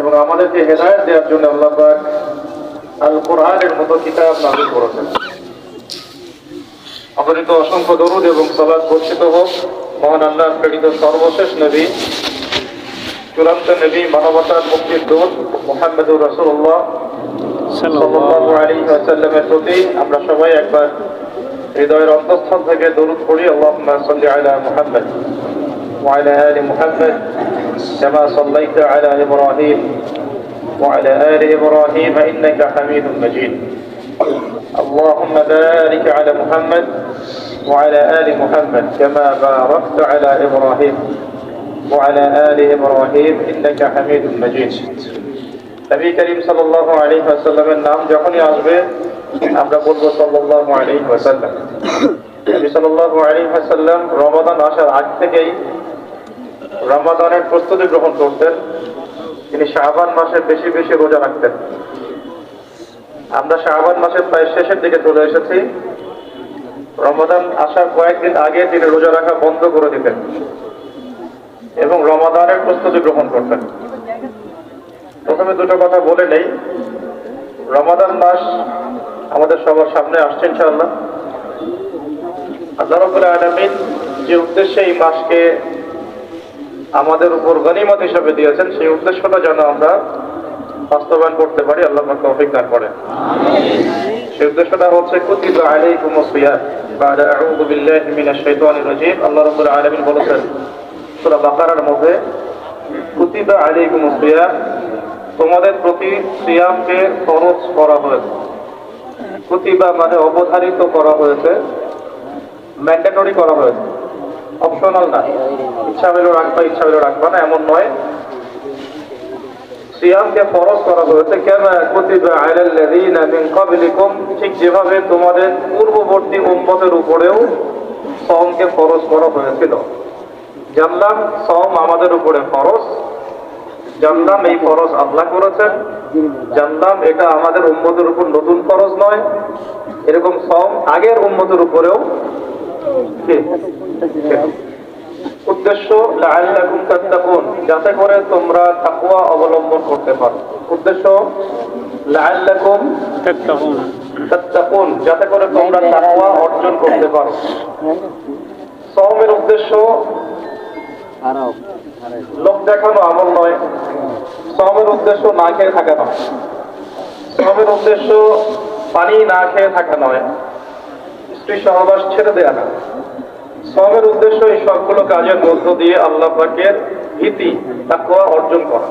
এবং আমাদেরকে হেদায়েত দেওয়ার জন্য আল্লাহ পাক আল কোরআনের মতো কিতাব নাযিল করেছেন। অগণিত অসংখ্য দরুদ এবং সালাত বর্ষিত হোক মহান আল্লাহর প্রেরিত সর্বশেষ নবী, চূড়ান্ত নবী, মানবতার মুক্তির দূত মুহাম্মদুর রাসূলুল্লাহ সাল্লাল্লাহু আলাইহি ওয়াসাল্লামের প্রতি আমরা সবাই একবার হৃদয়ের অন্তঃস্থল থেকে দরুদ পড়ি। আল্লাহুম্মা সাল্লি আলা মুহাম্মদ ওয়া আলা আলি মুহাম্মদ কামা সাল্লাইতা আলা ইব্রাহিম ওয়া আলা আলি ইব্রাহিম ইন্নাকা হামিদুম মাজিদ। اللهم بارك على محمد وعلى آل محمد كما باركت على إبراهيم وعلى آل إبراهيم إنك حميد مجيد। নবী করিম সাল্লাল্লাহু আলাইহি ওয়াসাল্লামের নাম যখনই আসবে আমরা বলবো সাল্লাল্লাহু আলাইহি ওয়াসাল্লাম। নবী সাল্লাল্লাহু আলাইহি ওয়াসাল্লাম রমাদান আসার আগ থেকেই রমাদানের প্রস্তুতি গ্রহণ করতেন। তিনি শাবান মাসে বেশি বেশি রোজা রাখতেন। আমরা শাবান মাসের প্রায় শেষের দিকে চলে এসেছি। রমাদান আসার কয়েকদিন আগে তিনি রোজা রাখা বন্ধ করে দিতেন এবং রমাদানের প্রস্তুতি গ্রহণ করতেন। প্রথমে দুটো কথা বলে নেই। রমাদান মাস আমাদের সবার সামনে আসছে ইনশাআল্লাহ। আল্লাহ রাব্বুল আলামিন যে উদ্দেশ্যে এই মাসকে আমাদের উপর গনিমত হিসেবে দিয়েছেন, সেই উদ্দেশ্যটা যেন আমরা বাস্তবায়ন করতে পারি, আল্লাহ পাক তৌফিক দান করেন। সেই উদ্দেশ্যটা হচ্ছে কুতিবা আলাইকুমুস সিয়াম বাদা আউযু বিল্লাহি মিনাশ শাইতানির রাজীম। আল্লাহ রাব্বুল আলামিন বলেছেন সূরা বাকারার মধ্যে, কুতিবা আলাইকুমুস সিয়াম, তোমাদের প্রতি সিয়ামকে ফরজ করা হয়েছে। কুতিবা মানে অবধারিত করা হয়েছে, ম্যান্ডেটরি করা হয়েছে, অপশনাল না। ইচ্ছা হলে রাখবা, ইচ্ছা হলে রাখবা না, এমন নয়। সিয়ামকে ফরজ করা হয়েছে কামা কুতিবা আলাল লাযিনা মিন ক্বাবলিকুম, ঠিক যেভাবে তোমাদের পূর্ববর্তী উম্মতের উপরেও সাওমকে ফরজ করা হয়েছিল। জানলাম সাওম আমাদের উপরে ফরজ, জানলাম এই ফরজ আল্লাহ করেছেন, জানলাম এটা আমাদের উম্মতের উপর নতুন ফরজ নয়। এরকম সাওম আগের উম্মতের উপরেও উদ্দেশ্য লাআল্লাকুম তাত্তাকুন, যাতে করে তোমরা তাকওয়া অবলম্বন করতে পারো। উদ্দেশ্য লাআল্লাকুম তাত্তাকুন, যাতে করে তোমরা তাকওয়া অর্জন করতে পারো। সাওমের উদ্দেশ্য লোক দেখানো আমল নয়। সাওমের উদ্দেশ্য না খেয়ে থাকা নয়। সাওমের উদ্দেশ্য পানি না খেয়ে থাকা নয়। স্ত্রী সহবাস ছেড়ে দেয়া না। সাওমের উদ্দেশ্য এই সবগুলো কাজের মধ্য দিয়ে আল্লাহ পাকের ভীতি, তাকওয়া অর্জন করা।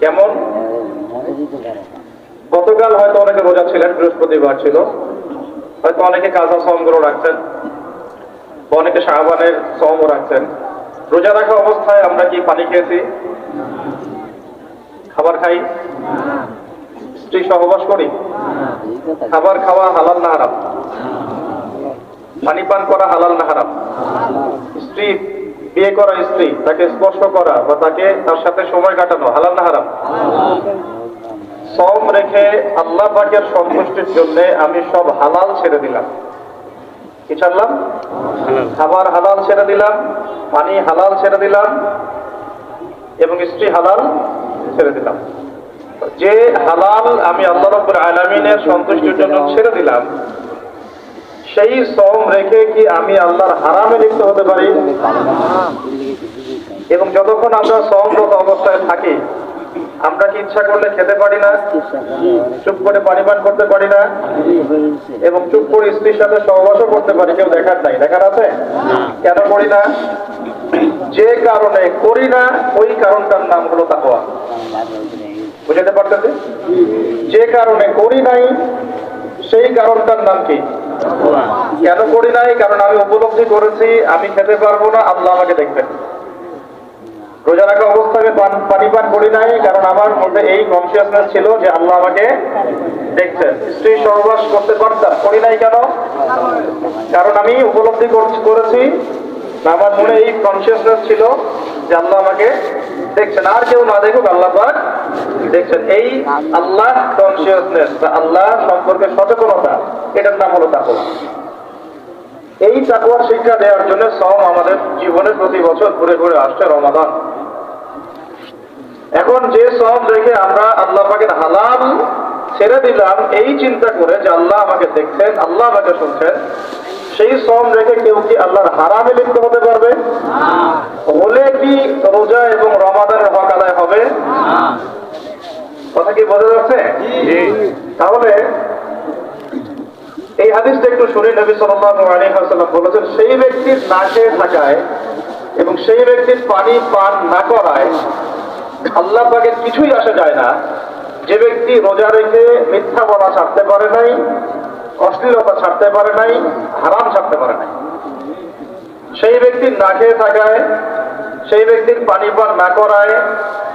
কেমন? গতকাল হয়তো অনেকে রোজা ছিলেন, বৃহস্পতিবার ছিল, হয়তো অনেকে কাজা সাওমগুলো রাখছেন, অনেকে শাবানের সাওমও রাখছেন। রোজা রাখা অবস্থায় আমরা কি পানি খেয়েছি? খাবার খাই? স্ত্রী সহবাস করি? খাবার খাওয়া হালাল না হারাম? পানি পান করা হালাল না হারাম? স্ত্রী, বিয়ে করা স্ত্রী, তাকে স্পর্শ করা বা তাকে তার সাথে সময় কাটানো হালাল না হারাম? সাওম রেখে আল্লাহ পাকের সন্তুষ্টির জন্য আমি সব হালাল ছেড়ে দিলাম। কি ছাড়লাম? খাবার হালাল ছেড়ে দিলাম, পানি হালাল ছেড়ে দিলাম এবং স্ত্রী হালাল ছেড়ে দিলাম। যে হালাল আমি আল্লাহ রাব্বুল আলামিনের সন্তুষ্টির জন্য ছেড়ে দিলাম, সেই সাওম রেখে কি আমি আল্লাহর হারামে লিপ্ত হতে পারি? এবং যতক্ষণ আমরা সাওমরত অবস্থায় থাকি, আমরা কি ইচ্ছা করলে খেতে পারি না? চুপ করে পানি পান করতে পারি না? এবং চুপ করে স্ত্রীর সাথে সহবাসও করতে পারি, কেউ দেখার নাই? দেখার আছে? কেন করি না? যে কারণে করি না, ওই কারণটার নাম হলো তাকওয়া। বুঝাতে পারতেছি? যে কারণে করি নাই, সেই কারণটার নাম কি? কেন করি নাই? কারণ আমি উপলব্ধি করেছি আমি খেতে পারবো না, আল্লাহ আমাকে দেখবেন। রোজা রাখা অবস্থায় পানি পান করি নাই, কারণ আমার মধ্যে এই কনসিয়াসনেস ছিল যে আল্লাহ আমাকে দেখছেন। স্ত্রী সহবাস করতে পারতাম, করি নাই কেন? কারণ আমি উপলব্ধি করেছি, আমার মনে এই কনসিয়াসনেস ছিল যে আল্লাহ আমাকে দেখছেন। আর কেউ না দেখুক, আল্লাহ পাক দেখছেন। এই আল্লাহ কনসিয়াসনেস বা আল্লাহ সম্পর্কে সচেতনতা, এটার নাম হলো তাকওয়া। এই তাকওয়ার শিক্ষা দেওয়ার জন্য সাওম আমাদের জীবনে প্রতি বছর ঘুরে ঘুরে আসছে রমাদান। এখন যে শ্রম রেখে আমরা আল্লাহ পাকের হালাল ছেড়ে দিলাম এই চিন্তা করে যে আল্লাহ আমাকে দেখছেন, আল্লাহ আমাকে শুনছেন, সেই শ্রম রেখে কেউ কি আল্লাহর হারামে লিপ্ত হতে পারবে? হলে কি রোজা এবং রমাদানের হক আদায় হবে? কথা কি বোঝা যাচ্ছে? তাহলে এই হাদিসটা একটু শুনে নবী সাল্লাল্লাহু আলাইহি ওয়াসাল্লাম বলেছেন, সেই ব্যক্তির না খেয়ে থাকায় এবং সেই ব্যক্তির পানি পান না করায় আল্লাহ পাকের কিছুই আসা যায় না। যে ব্যক্তি রোজা রেখে মিথ্যা বলা ছাড়তে পারে নাই, অশ্লীলতা ছাড়তে পারে নাই, হারাম ছাড়তে পারে নাই, সেই ব্যক্তির না খেয়ে থাকায়, সেই ব্যক্তির পানি পান না করায়,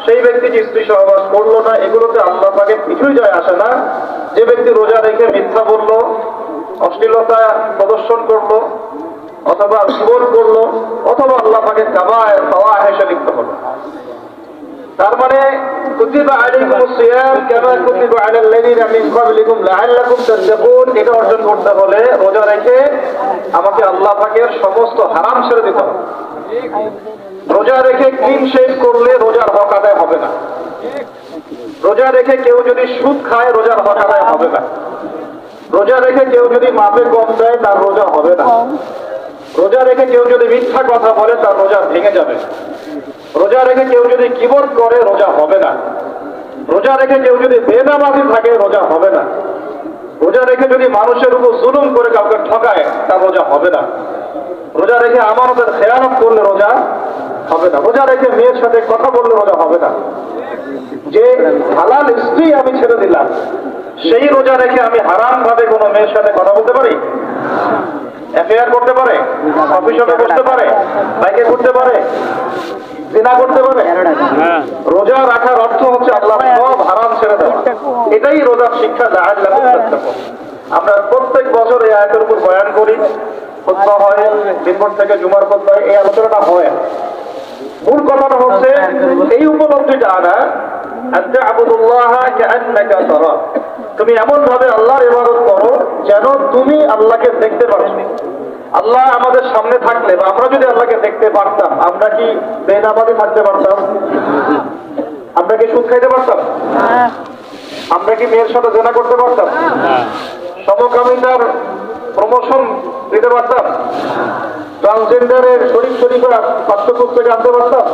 সেই ব্যক্তি যে স্ত্রী সহবাস করলো না, এগুলোতে আল্লাহ পাকের কিছুই যায় আসে না। যে ব্যক্তি রোজা রেখে মিথ্যা বললো, অশ্লীলতা প্রদর্শন করলো, অথবা জীবন করলো, অথবা আল্লাহ পাকের কাবায়ের ফাওয়াহিশে লিপ্ত হলো, তার মানে কুতিবা আলাইকুমুস সিয়াম কামা কুতিবা আলাল লাযিনা মিন ক্বাবলিকুম লাআল্লাকুম তাত্তাকুন, এটা অর্জন করতে হলে রোজা রেখে আমাকে আল্লাহ পাকের সমস্ত হারাম ছেড়ে দিতে হবে। রোজা রেখে ক্লিন শেভ করলে রোজার হক আদায় হবে না। রোজা রেখে কেউ যদি সুদ খায় রোজার হক আদায় হবে না। রোজা রেখে কেউ যদি মাপে কম দেয় তার রোজা হবে না। রোজা রেখে কেউ যদি মিথ্যা কথা বলে তার রোজা ভেঙে যাবে। রোজা রেখে কেউ যদি কিবত করে রোজা হবে না। রোজা রেখে কেউ যদি বেনামাজি থাকে রোজা হবে না। রোজা রেখে যদি মানুষের উপর জুলুম করে কাউকে ঠকায় তার রোজা হবে না। রোজা রেখে আমানতের খেয়ানত করলে রোজা হবে না। রোজা রেখে মেয়ের সাথে কথা বললে রোজা হবে না। যে হালাল স্ত্রী আমি ছেড়ে দিলাম, সেই রোজা রেখে আমি হারাম ভাবে কোনো মেয়ের সাথে কথা বলতে পারি? অ্যাফেয়ার করতে পারে? অফিসে করতে পারে? বাইকে করতে পারে? জিনা করতে পারে? রোজা রাখার অর্থ হচ্ছে আল্লাহ সব হারাম ছেড়ে দেওয়া। এটাই রোজার শিক্ষা। আমরা প্রত্যেক বছর এই আয়াতের উপর বয়ান করি, খুতবা হয়, দিনভর থেকে জুমার খুতবা হয়, এই আলোচনাটা হয়। মূল কথাটা হচ্ছে এই উপলব্ধিটা আনা, আনতা আবুদুল্লাহ কাআন্নাকা তারা, তুমি এমন ভাবে আল্লাহর ইবাদত করো যেন তুমি আল্লাহকে দেখতে পাচ্ছ। আল্লাহ আমাদের সামনে থাকলে বা আমরা যদি আল্লাহকে দেখতে পারতাম, আমরা কি বেনামাজি থাকতে পারতাম? আমরা কি সুদ খাইতে পারতাম? আমরা কি মেয়ের সাথে জেনা করতে পারতাম? সমকামিতার প্রমোশন দিতে পারতাম? ট্রান্সজেন্ডারের শরীফ শরীফের পাঠ্যপুস্তকে আনতে পারতাম?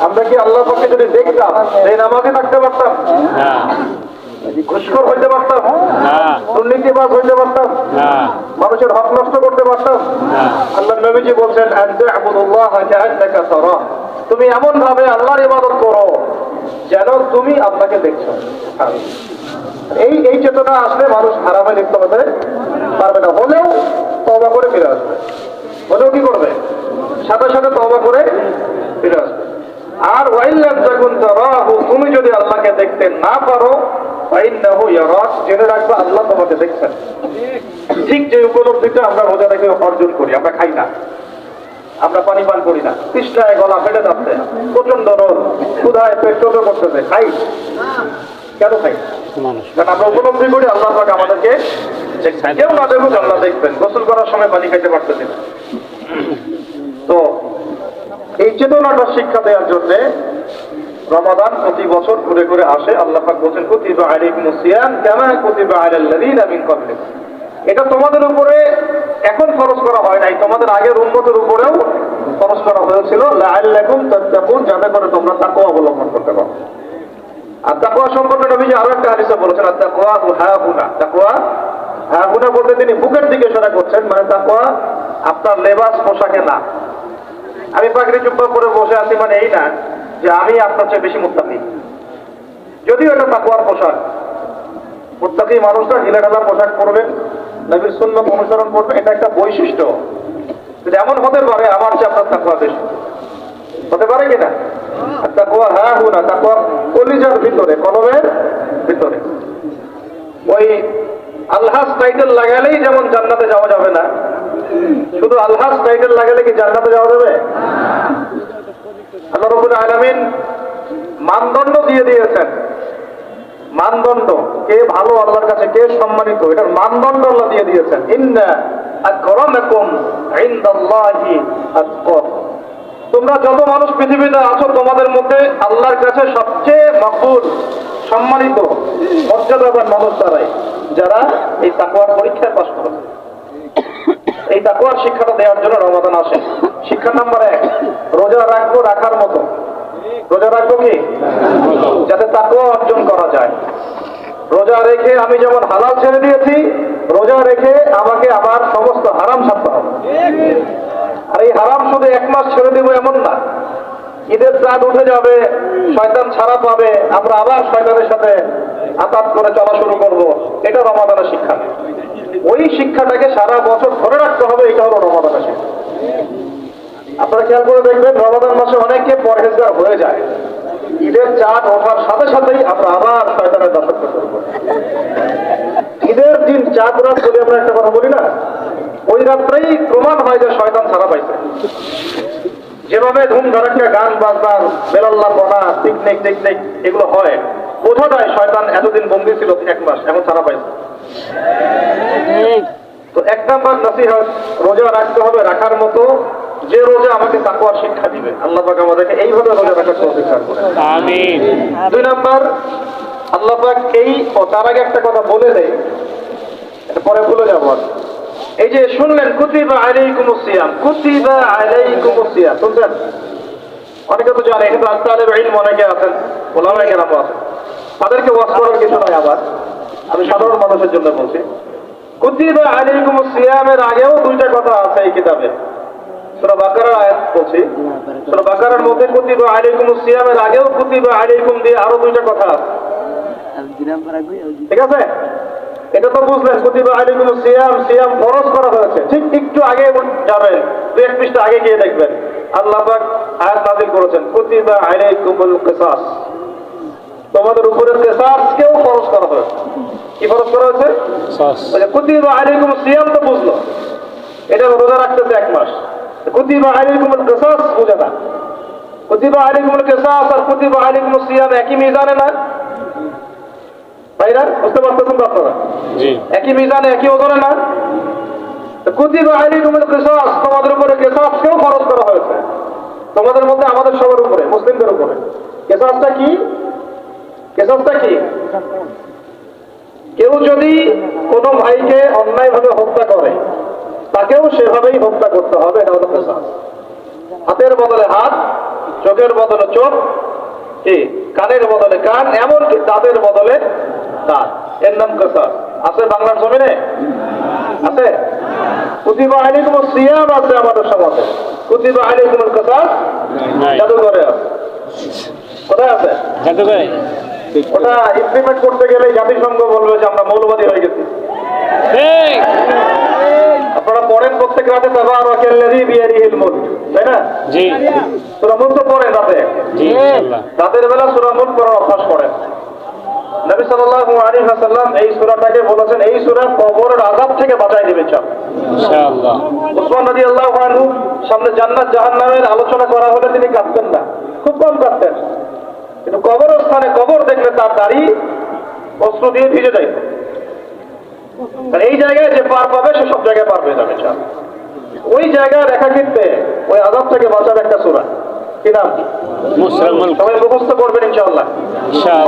আমরা কি আল্লাহ পাককে যদি দেখতাম বেনামাজি থাকতে পারতাম? ঘুষখোর হইতে পারতাম? দুর্নীতিবাজ হইতে পারতাম? মানুষের হক নষ্ট করতে পারতাম? আল্লাহ নবীজি বলছেন, আনতা আবুদুল্লাহ কাআন্নাকা তারা, তুমি এমন ভাবে আল্লাহর ইবাদত করো যেন তুমি আল্লাহকে দেখছো। এই চেতনা আসলে মানুষ হারামে লিপ্ত হতে পারবে না। হলেও তওবা করে ফিরে আসবে। হলেও কি করবে? সাথে সাথে তওবা করে ফিরে আসবে। আর ওয়াইল্লাম তাকুন তারাহু, তুমি যদি আল্লাহকে দেখতে না পারো, ফাইন্নাহু ইয়ারাক, জেনে রাখবে আল্লাহ তোমাকে দেখছেন। ঠিক যে উপলব্ধিটা আমরা রোজা রেখে অর্জন করি, আমরা খাই না, আমরা পানি পান করি না, তৃষ্ণায় গলা ফেটে যাচ্ছে, প্রচন্ড রোদ, ক্ষুধায় পেট চোখে করতেছে, খাই কেন? খাই কারণ আমরা উপলব্ধি করি আল্লাহ পাক আমাদেরকে দেখছেন। কেউ না দেখুক আল্লাহ দেখবেন। গোসল করার সময় পানি খাইতে পারতেছি না। তো এই চেতনাটা শিক্ষা দেওয়ার জন্য রমাদান প্রতি বছর ঘুরে ঘুরে আসে। আল্লাহ পাক বলেন, কুতিবা আলাইকুমুস সিয়াম কামা কুতিবা আলাল লাযিনা মিন ক্বাবলিকুম, এটা তোমাদের উপরে এখন ফরজ করা হয় নাই, তোমাদের আগের উম্মতের উপরেও ফরজ করা হয়েছিল, লাআল্লাকুম তাত্তাকুন, যাতে করে তোমরা তাকওয়া অবলম্বন করতে পারো। আর তাকওয়া সম্পর্কে নবীজি আরো একটা হাদিসে বলেছেন, তাকওয়া হাহুনা, তাকওয়া হাহুনা বলতে তিনি বুকের দিকে ইশারা করছেন, মানে তাকওয়া আপনার লেবাস পোশাকে না। আমি পাগড়ি জুব্বা পরে বসে আছি মানে এই না যে আমি আপনার চেয়ে বেশি মুত্তাকি, যদিও এটা তাকওয়ার পোশাক। মুত্তাকি মানুষরা ঢিলাঢালা পোশাক পরবেন, নবীর সুন্নাত অনুসরণ করবে, এটা একটা বৈশিষ্ট্য। এমন হতে পারে আমার চেয়ে আপনার তাকওয়া বেশি, হতে পারে কিনা? তাকওয়া হাহুনা, তাকওয়া কলিজার ভিতরে, কলবের ভিতরে। ওই আলহাজ টাইটেল লাগালেই যেমন জান্নাতে যাওয়া যাবে না, শুধু আলহাজ টাইটেল লাগালে কি জান্নাতে যাওয়া যাবে? আল্লাহ রাব্বুল আলামিন মানদণ্ড দিয়ে দিয়েছেন। মানদণ্ড, কে ভালো আল্লাহর কাছে, কে সম্মানিত, এটার মানদণ্ড আল্লাহ দিয়ে দিয়েছেন। ইন্না আকরামাকুম ইনদাল্লাহি আতকাকুম, তোমরা যত মানুষ পৃথিবীতে আছো তোমাদের মধ্যে আল্লাহর কাছে সবচেয়ে মকবুল, সম্মানিত, মর্যাদাবান মানুষ তারাই যারা এই তাকওয়ার পরীক্ষায় পাশ করেছে। এই তাকওয়ার শিক্ষাটা দেওয়ার জন্য রমাদান আসে। শিক্ষা নাম্বার 1, রোজা রাখবো রাখার মতো। রোজা রাখবো কি? যাতে তাকওয়া অর্জন করা যায়। রোজা রেখে আমি যেমন হালাল ছেড়ে দিয়েছি, রোজা রেখে আমাকে আবার সমস্ত হারাম ছাড়তে হবে। আর এই হারাম শুধু 1 মাস ছেড়ে দেবো এমন না। ঈদের চাঁদ উঠে যাবে, শয়তান ছাড়া পাবে, আমরা আবার শয়তানের সাথে আঘাত করে চলা শুরু করব। এটা রমাদানের শিক্ষা। ওই শিক্ষাটাকে সারা বছর ধরে রাখতে হবে, এটা হলো রমাদানের শিক্ষা। আপনারা খেয়াল করে দেখবেন, রমাদান মাসে অনেকে পরহেজগার হয়ে যায়। ঈদের চাঁদ ওঠার সাথে সাথেই আমরা আবার শয়তানের দাসত্ব শুরু করি। ঈদের দিন চাঁদ রাত যদি আমরা একটা কথা বলি না, ওই রাত্রেই প্রমাণ হয় যে শয়তান ছাড়া পাইছে। যেভাবে ধুম ধরাক্কা গান বাজনা, বেলাল্লা পড়া, পিকনিক টিকনিক এগুলো হয়, বোঝা যায় শয়তান এতদিন বন্দী ছিল 1 মাস, এখন ছাড়া পাইছে। তো 1 নাম্বার নসিহত, রোজা রাখতে হবে রাখার মতো, যে রোজা আমাকে তাকওয়ার শিক্ষা দিবে। আল্লাহ পাক আমাদেরকে এইভাবে রোজা রাখার তৌফিক দান করেন, আমিন। 2 নাম্বার, আল্লাহ পাক তার আগে একটা কথা বলে দেয়, এটা পরে ভুলে যাবো। এই যে শুনলেন কুতিবা আলাইকুমুস সিয়াম, কুতিবা আলাইকুমুস সিয়াম, শুনছেন? অনেকে তো জানে, কিন্তু তালেব ইলম অনেকে আছেন, ওলামায়ে কেরাম আছেন, তাদেরকে ওয়াজ করার কিছু নাই। আবার আমি সাধারণ মানুষের জন্য বলছি, কুতিবা আলাইকুমুস সিয়ামের আগেও 2টা কথা আছে এই কিতাবে। সূরা বাকারার আয়াত বলছি, সূরা বাকারার মধ্যে কুতিবা আলাইকুমুস সিয়ামের আগেও কুতিবা আলাইকুম দিয়ে আরো 2টা কথা আছে, ঠিক আছে? এটা তো বুঝলেন, কুতিবা আলাইকুমুস সিয়াম, সিয়াম ফরজ করা হয়েছে। ঠিক একটু আগে যাবেন, 2-1 পৃষ্ঠা আগে গিয়ে দেখবেন আল্লাহ পাক আয়াত নাযিল করেছেন, কুতিবা আলাইকুমুল কিসাস, তোমাদের উপরে কিসাসকেও ফরজ করা হয়েছে। কি ফরজ করা হয়েছে? কিসাস। কুতিবা আলাইকুমুস সিয়াম তো বুঝলো, এটা রোজা রাখতেছে 1 মাস। কুতিবা আলাইকুমুল কিসাস বুঝে না। কুতিবা আলাইকুমুল কিসাস আর কুতিবা আলাইকুমুস সিয়াম একই মিজানে না ভাইরা? বুঝতে পারতেছেন তো আপনারা? জি, একই মিজানে, একই ওজনে না। কুতিবা আলাইকুমুল কিসাস, তোমাদের উপরে কিসাসকেও ফরজ করা হয়েছে। তোমাদের মধ্যে আমাদের সবার উপরে, মুসলিমদের উপরে। কিসাসটা কি? কিসাসটা কি? কেউ যদি কোনো ভাইকে অন্যায়ভাবে হত্যা করে, তাকেও সেভাবেই হত্যা করতে হবে, এটা হলো কিসাস। হাতের বদলে হাত, চোখের বদলে চোখ, কি কানের বদলে কান, এমনকি দাঁতের বদলে দাঁত, এর নাম কিসাস। আছে বাংলার জমিনে? আছে? কুতিবা আলাইকুমুস সিয়াম আছে আমাদের সমাজে, কুতিবা আলাইকুমুল কিসাস জাদুঘরে আছে। কোথায় আছে? জাদুঘরে। ওটা ইমপ্লিমেন্ট করতে গেলে জাতিসংঘ বলবে যে আমরা মৌলবাদী হয়ে গেছি। আপনারা পড়েন প্রত্যেক রাতে, তাবারাকাল্লাযী বিয়াদিহিল মুলক, তাই না? জি। সূরা মুলক তো পড়েন রাতে? জি, ইনশাআল্লাহ। রাতের বেলা সূরা মুলক পড়ার অভ্যাস করেন। নবী সাল্লাল্লাহু আলাইহি ওয়াসাল্লাম এই সূরাটাকে বলেছেন, এই সূরা কবরের আযাব থেকে বাঁচায় দিবে ইনশাআল্লাহ। উসমান রাদিয়াল্লাহু আনহু সামনে জান্নাত জাহান্নামের আলোচনা করা হলে তিনি কাঁদতেন না, খুব কম কাঁদতেন, কিন্তু কবরস্থানে কবর দেখলে তার দাড়ি অশ্রু দিয়ে ভিজে যায়। এই জায়গায় যে পার পাবে সে সব জায়গায় পার পেয়ে যাবে। ওই জায়গায় রেখাকৃত্যে ওই আযাব থেকে বাঁচার একটা সূরা, কি নাম? সবাই মুখস্থ করবেন ইনশাআল্লাহ।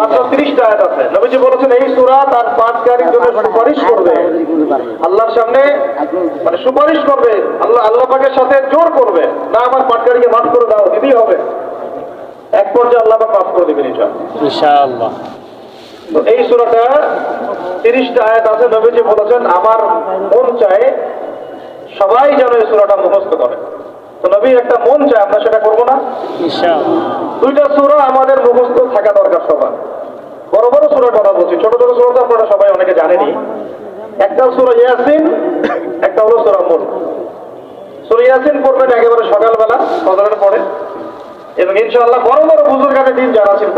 মাত্র 30টা আয়াত আছে। নবীজি বলেছেন এই সূরা তার পাঠকারীর জন্য সুপারিশ করবে আল্লাহর সামনে, মানে সুপারিশ করবে আল্লাহ পাকের সাথে জোর করবে, না আমার পাঠকারীকে মাফ করে দাও, দিতেই হবে। এক পর্যায়ে আল্লাহ পাক মাফ করে দিবেন ইনশাআল্লাহ। তো এই সূরাটা 30টা আয়াত আছে। নবীজি বলেছেন আমার মন চায় সবাই যেন এই সূরাটা মুখস্থ করে। তো নবীর একটা মন চায়, আমরা সেটা করবো না ইনশাআল্লাহ। 2টা সূরা আমাদের মুখস্থ থাকা দরকার সবার। বড় বড় সূরার কথা বলছি, ছোট ছোট সূরা তো আপনারা সবাই অনেকে জানেনই। একটা সূরা ইয়াসিন, একটা হলো সূরা মুলক। সূরা ইয়াসিন পড়বেন একেবারে সকালবেলা ফজরের পরে, এবং ইনশাআল্লাহ বড় বড় বুজুর্গানের দিন যারা আছেন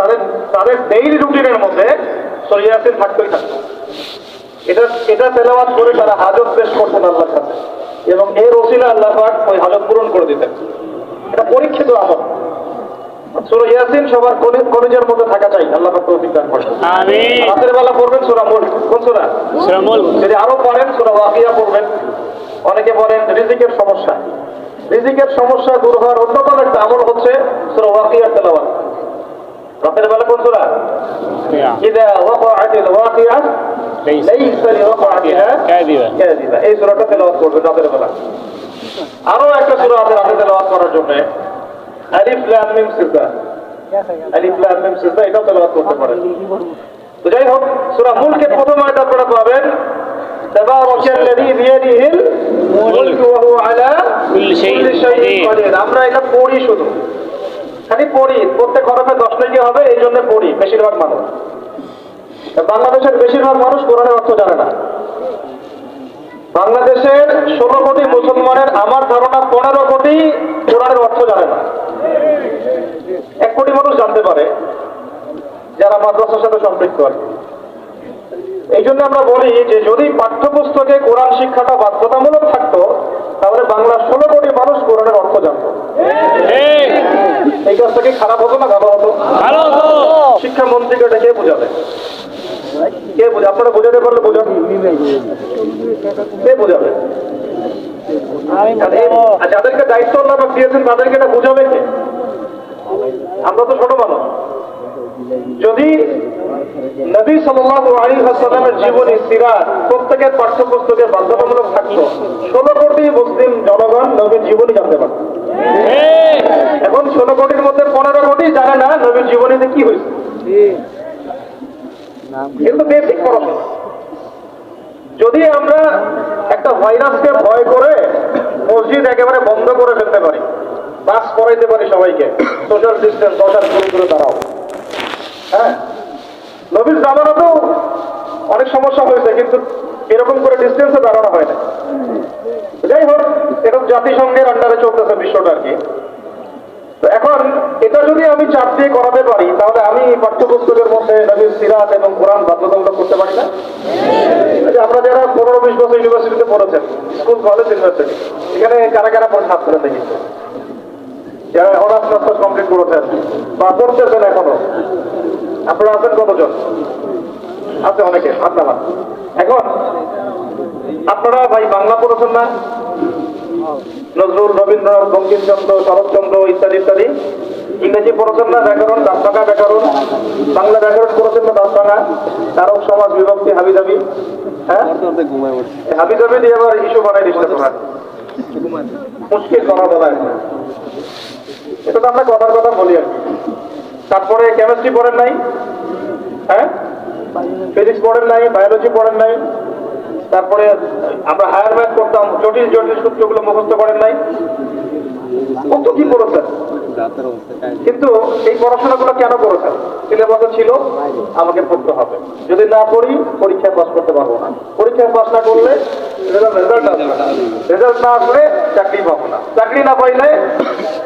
তাদের ডেইলি রুটিনের মধ্যে সূরা ইয়াসিন থাকতেই থাকতো। এটা তেলাওয়াত করে তারা হাজত পেশ করতেন আল্লাহর কাছে, এবং এর ওসিলা আল্লাহ পাক ওই হাজত পূরণ করে দিতেন। এটা পরীক্ষিত আমল। সূরা ইয়াসিন সবার কলেজের মধ্যে থাকা চাই, আল্লাহ পাক তৌফিক দান করেন, আমিন। রাতের বেলা পড়বেন সূরা মুলক। কোন সূরা? সূরা মুলক। যদি আরো পড়েন সূরা ওয়াকিয়া পড়বেন। অনেকে বলেন রিজিকের সমস্যা, রিজিকের সমস্যা দূর হওয়ার অন্যতম একটা আমল হচ্ছে সূরা ওয়াকিয়া তেলাওয়াত। রাতের বেলা কোন সূরা? ইযা ওয়াকাআতিল ওয়াকিয়া লাইসা লিওয়াকাআতিহা কাযিবা। এই সূরাটা তেলাওয়াত করবেন রাতের বেলা। আরো একটা সূরা আছে রাতে তেলাওয়াত করার জন্য, আলিফ লাম মিম সিজদা। আলিফ লাম মিম সিজদা এটাও তেলাওয়াত করতে পারেন। তো যাই হোক, সূরা মুলকের প্রথম আয়াত আপনারা পাবেন তাবারাকাল্লাযী বিয়াদিহিল মুলকু ওয়া হুয়া আলা কুল্লি শাইইন কাদির। আমরা এটা পড়ি, শুধু খালি পড়ি, প্রত্যেক হরফে 10 নেকি হবে, এই জন্য পড়ি বেশিরভাগ মানুষ। বাংলাদেশের বেশিরভাগ মানুষ কোরআনের অর্থ জানে না। বাংলাদেশের 16 কোটি মুসলমানের আমার ধারণা 15 কোটি কোরআনের অর্থ জানে না। 1 কোটি মানুষ জানতে পারে যারা মাদ্রাসার সাথে সম্পৃক্ত আর কি। এই জন্য আমরা বলি যে যদি পাঠ্যপুস্তকে কোরআন শিক্ষাটা বাধ্যতামূলক থাকতো তাহলে বাংলার 16 কোটি মানুষ কোরআনের অর্থ জানতো। এই কাজটা কি খারাপ হতো না ভালো হতো? শিক্ষামন্ত্রীকে এটা কে বোঝাবে? কে বোঝাবে? আপনারা বোঝাতে পারলে বোঝান। কে বোঝাবে? যাদেরকে দায়িত্ব আল্লাহ দিয়েছেন তাদেরকে এটা বোঝাবে কে? আমরা তো ছোট মানুষ। যদি নবী সাল্লাল্লাহু আলাইহি ওয়াসাল্লামের জীবনী সিরাত প্রত্যেকের পাঠ্যপুস্তকে বাধ্যতামূলক থাকতো, 16 কোটি মুসলিম জনগণ নবীর জীবনী জানতে পারত। এখন 16 কোটির মধ্যে 15 কোটি জানে না নবীর জীবনীতে কি হয়েছে। কিন্তু বেসিক পড়াশোনা। যদি আমরা একটা ভাইরাসকে ভয় করে মসজিদ একেবারে বন্ধ করে ফেলতে পারি, বাস পড়াইতে পারি সবাইকে, সোশ্যাল ডিস্টেন্স 10 হাত দূরে দাঁড়াও। হ্যাঁ, নবীর জামানাতেও অনেক সমস্যা হয়েছে, কিন্তু এরকম করে ডিস্টেন্সে দাঁড়ানো হয় না। যাই হোক, এরকম জাতিসংঘের আন্ডারে চলতেছে বিশ্বটা আর কি। তো এখন এটা যদি আমি চাপ দিয়ে করাতে পারি তাহলে আমি পাঠ্যপুস্তকের মধ্যে নবীর সিরাত এবং কোরআন বাধ্যতামূলক করতে পারি না? আমরা যারা 15-20 বছর ইউনিভার্সিটিতে পড়েছেন, স্কুল কলেজ ইউনিভার্সিটি, এখানে কারা কারা পড়ে হাত করে দেখি, যারা অনার্স মাস্টার্স কমপ্লিট করেছেন বা পড়তেছেন এখনো, আপনারা আছেন কতজন? আছে অনেকে, হাত নামান। এখন আপনারা ভাই বাংলা পড়েছেন না? নজরুল, রবীন্দ্রনাথ, বঙ্কিমচন্দ্র, শরৎচন্দ্র ইত্যাদি ইত্যাদি। ইংরেজি পড়েছেন না? ব্যাকরণ, দাসভাঙা ব্যাকরণ। বাংলা ব্যাকরণ পড়েছেন না? দাসভাঙা, কারক, সমাজ, বিভক্তি, হাবিজাবি। হ্যাঁ, হাবিজাবি দিয়ে আবার ইস্যু বানাই দিচ্ছে তোমরা, মুশকিল করা বলা। এটা তো আমরা কথার কথা বলি আর কি। তারপরে কেমিস্ট্রি পড়েন নাই? হ্যাঁ, ফিজিক্স পড়েন নাই? বায়োলজি পড়েন নাই? তারপরে আমরা হায়ার ম্যাথ করতাম, জটিল জটিল সূত্রগুলো মুখস্থ করেন নাই? কত কি করেছেন। কিন্তু এই পড়াশোনাগুলো কেন করেছেন? সিলেবাসে ছিল আমাকে পড়তে হবে, যদি না পড়ি পরীক্ষায় পাস করতে পারবো না, পরীক্ষায় পাস না করলে রেজাল্ট আসবে না, রেজাল্ট না আসলে চাকরি পাবো না, চাকরি না পাইলে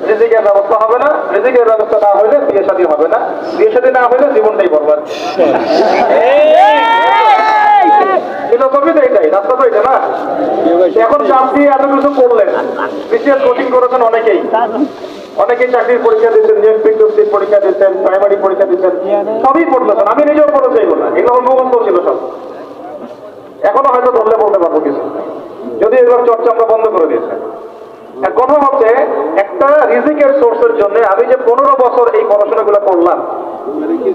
রিজিকের ব্যবস্থা হবে না, রিজিকের ব্যবস্থা না হইলে বিয়ে শাদী হবে না, বিয়ে শাদী না হইলে জীবনটাই বরবাদ। এটাই রাস্তা তো এটা না। এখন চাপ দিয়ে এত কিছু করলেন, বিশেষ কোচিং করেছেন অনেকেই, অনেকেই চাকরির পরীক্ষা দিচ্ছেন, নিয়োগ বিজ্ঞপ্তির পরীক্ষা দিচ্ছেন, প্রাইমারি পরীক্ষা দিচ্ছেন, সবই পড়তেছেন। আমি নিজেও পড়েছি এগুলো, এগুলো মুখস্থ ছিল সব। এখনো হয়তো ধরলে বলতে পারবো কিছু, যদি এগুলোর চর্চা আমরা বন্ধ করে দিয়েছি। কথা হচ্ছে একটা রিজিকের সোর্সের জন্য আমি যে 15 বছর এই পড়াশোনাগুলো করলাম,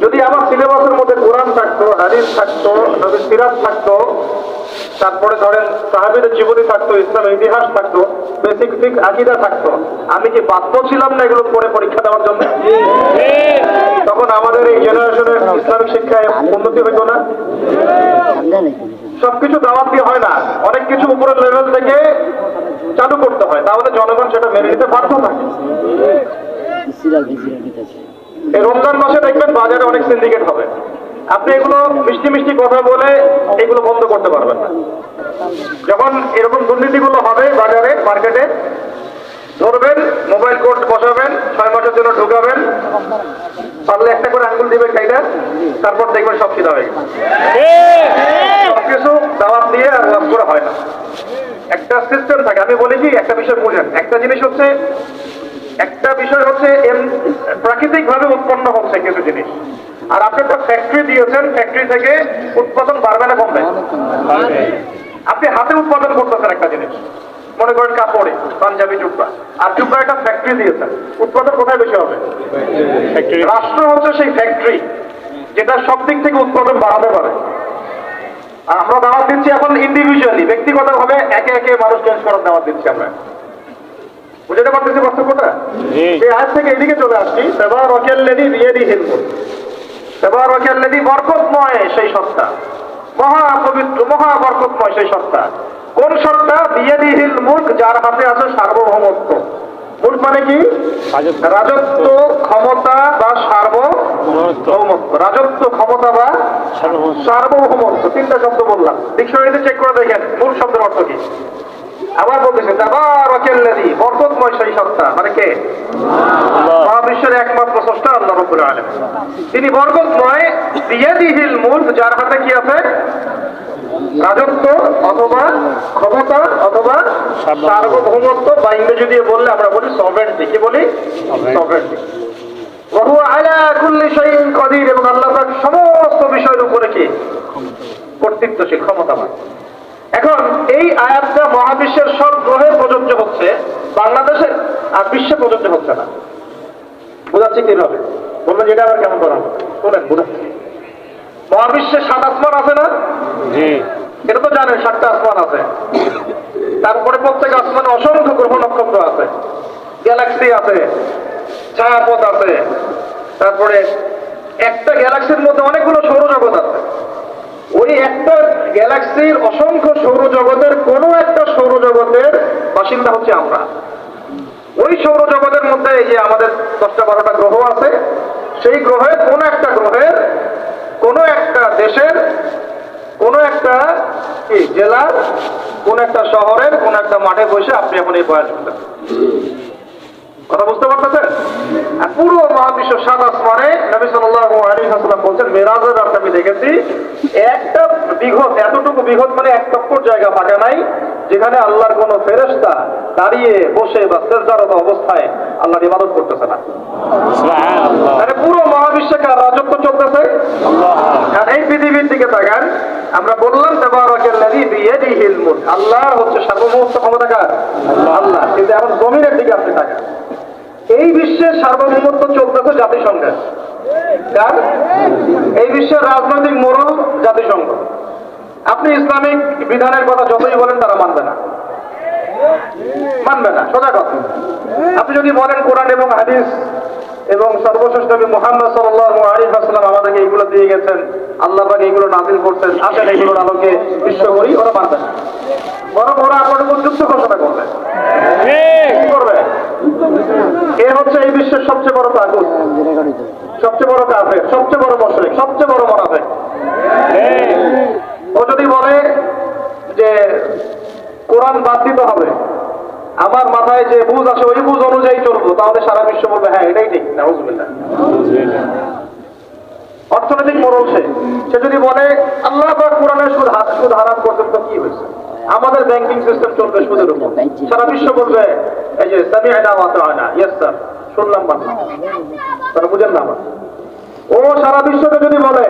যদি আমার সিলেবাসের মধ্যে কোরআন থাকতো, হাদিস থাকতো, নবীর সিরাত থাকতো, তারপরে ধরেন সাহাবীদের জীবনী থাকতো, ইসলামের ইতিহাস থাকতো, বেসিক ফিকহ আকীদা থাকতো, আমি কি বাধ্য ছিলাম না এগুলো পড়ে পরীক্ষা দেওয়ার জন্য? তখন আমাদের এই জেনারেশনের ইসলামিক শিক্ষায় উন্নতি হইতো না। সবকিছু দাওয়াত দিয়ে হয় না, অনেক কিছু উপরের লেভেল থেকে চালু করতে হয়, তাহলে জনগণ সেটা মেনে নিতে বাধ্য থাকে। এই রমজান মাসে দেখবেন বাজারে অনেক সিন্ডিকেট হবে, আপনি এগুলো মিষ্টি মিষ্টি কথা বলে এগুলো বন্ধ করতে পারবেন না। যখন এরকম দুর্নীতিগুলো হবে বাজারে, মার্কেটে, ধরবেন, মোবাইল কোর্ট বসাবেন, 6 মাসের জন্য ঢুকাবেন, পারলে একটা করে আঙ্গুল দিবেন খাইটা, তারপর দেখবেন সব সিধা হয়ে গেছে। সবকিছু দাওয়াত দিয়ে আর ওয়াজ করে হয় না, একটা সিস্টেম থাকে। আমি বলি কি, একটা বিষয় বুঝেন, একটা জিনিস হচ্ছে, একটা বিষয় হচ্ছে প্রাকৃতিক ভাবে উৎপন্ন হচ্ছে কিছু জিনিস, আর আপনি একটা ফ্যাক্টরি দিয়েছেন, ফ্যাক্টরি থেকে উৎপাদন বাড়বে না কমবে? আপনি হাতে উৎপাদন করতেছেন একটা জিনিস, মনে করেন কাপড়ে পাঞ্জাবি জুব্বা, আর জুব্বা একটা ফ্যাক্টরি দিয়েছেন, উৎপাদন কোথায় বেশি হবে? রাষ্ট্র হচ্ছে সেই ফ্যাক্টরি যেটা সব দিক থেকে উৎপাদন বাড়াতে পারে। আর আমরা দাওয়াত দিচ্ছি এখন ইন্ডিভিজুয়ালি, ব্যক্তিগতভাবে একে একে মানুষ চেঞ্জ করার দাওয়াত দিচ্ছি আমরা। বুঝতে পারতেছি বক্তব্যটা? এই আয়াত থেকে এদিকে চলে আসছি। তাবারাকাল্লাযী বিয়াদিহিল মুলক, তাবারাকাল্লাযী বরকতময় সেই সত্তা, মহা পবিত্র মহা বরকতময় সেই সত্তা। কোন সত্তা? বিয়াদিহিল মুলক, যার হাতে আছে সার্বভৌমত্ব। মুলক মানে কি? রাজত্ব, ক্ষমতা বা সার্বভৌমত্ব। রাজত্ব, ক্ষমতা বা সার্বভৌমত্ব, তিনটা শব্দ বললাম। ডিকশনারিতে চেক করে দেখেন মূল শব্দের অর্থ কি। আবার বলতেছে তাবারাকাল্লাযী, বরকতময় সেই সত্তা, মানে কে? মহাবিশ্বের একমাত্র স্রষ্টা আল্লাহ রাব্বুল আলামিন। তিনি বরকতময়, বিয়াদিহিল মুলক, যার হাতে কি আছে? রাজত্ব অথবা ক্ষমতা অথবা সার্বভৌমত্ব, বা ইংরেজি দিয়ে বললে আমরা বলি সভরেন্টি। কি বলি? সভরেন্টি। ওয়া হুয়া আলা কুল্লি শাইইন কাদির, এবং আল্লাহ পাক সমস্ত বিষয়ের উপরে কি? কর্তৃত্বশীল, ক্ষমতাবান। এখন এই আয়াতটা মহাবিশ্বের সব গ্রহে প্রযোজ্য হচ্ছে, বাংলাদেশের আর বিশ্বে প্রযোজ্য হচ্ছে না। বোঝাচ্ছি কিভাবে? বলবেন যেটা আবার কেমন করা হবে? বলেন, বোঝাচ্ছি। মহাবিশ্বে 7 আসমান আছে না? এটা তো জানেন, 7টা আসমান আছে। তারপরে প্রত্যেক আসমানে অসংখ্য গ্রহ নক্ষত্র আছে, গ্যালাক্সি আছে, ছায়াপথ আছে। তারপরে একটা গ্যালাক্সির মধ্যে অনেকগুলো সৌরজগৎ আছে। ওই একটা গ্যালাক্সির অসংখ্য সৌরজগতের কোন একটা সৌরজগতের বাসিন্দা হচ্ছে আমরা। ওই সৌরজগতের মধ্যে এই যে আমাদের 10টা 12টা গ্রহ আছে, সেই গ্রহের কোন একটা গ্রহের, কোন একটা দেশের, কোন একটা জেলার, কোন একটা শহরের, কোন একটা মাঠে বসে আপনি এখন এই বয়ান শুনতেন। কথা বুঝতে পারতেছেন? পুরো মহাবিশ্ব 7 আসমানে নবী সাল্লাল্লাহু আলাইহি ওয়াসাল্লাম বলছেন, মেরাজের রাতে আমি দেখেছি একটা বিঘত, এতটুকু বিঘত মানে 1 টক্কর জায়গা ফাঁকা নাই যেখানে আল্লাহর কোন ফেরেশতা দাঁড়িয়ে বসে বা সিজদারত অবস্থায় আল্লাহর ইবাদত করতেছে না। সুবহানাল্লাহ। মানে পুরো মহাবিশ্বে কার রাজত্ব চলতেছে? আল্লাহ। আর এই পৃথিবীর দিকে তাকান, আমরা বললাম তাবারাকাল্লাযী বিয়াদিহিল মুলক, আল্লাহ হচ্ছে সার্বভৌমত্ব, ক্ষমতা কার? আল্লাহ। কিন্তু এখন জমিনের দিকে আপনি তাকান, এই বিশ্বের সার্বভৌমত্ব চলতেছে জাতিসংঘের। কার? এই বিশ্বের রাজনৈতিক মোড়ল জাতিসংঘ। আপনি ইসলামিক বিধানের কথা যতই বলেন তারা মানবে না, মানবে না, সোজা কথা। আপনি যদি বলেন কোরআন এবং হাদিস এবং সর্বশেষ নবী মুহাম্মদ সাল্লাল্লাহু আলাইহি ওয়াসাল্লাম আমাদেরকে এইগুলো দিয়ে গেছেন, আল্লাহ পাক এইগুলো নাযিল করছেন, আসেন এইগুলোর আলোকে বিশ্ব করি, ওরা মানবে না। বরং ওরা আপনার উপর যুদ্ধ ঘোষণা করবে। কি করবে? এ হচ্ছে এই বিশ্বের সবচেয়ে বড় তাগুত, সবচেয়ে বড় কাফের, সবচেয়ে বড় মুশরিক, সবচেয়ে বড় মুনাফিক। ও যদি বলে যে কোরআন বাদ দিতে হবে, আমার মাথায় যে বুঝ আসে ওই বুঝ অনুযায়ী চলবো, তাহলে সারা বিশ্ব বলবে হ্যাঁ এটাই ঠিক। নাউযুবিল্লাহ। অর্থনৈতিক মোড়ল সে যদি বলে আল্লাহ পাক কোরআনের সুদ হারাম করতেন, তো কি হয়েছে? আমাদের ব্যাংকিং সিস্টেম চলবে সুদের উপর, সারা বিশ্ব বলবে এই যে সামি'না ওয়া আতা'না, ইয়েস স্যার, শুনলাম মানলাম। তারা বুঝেন না আমার। ও সারা বিশ্বকে যদি বলে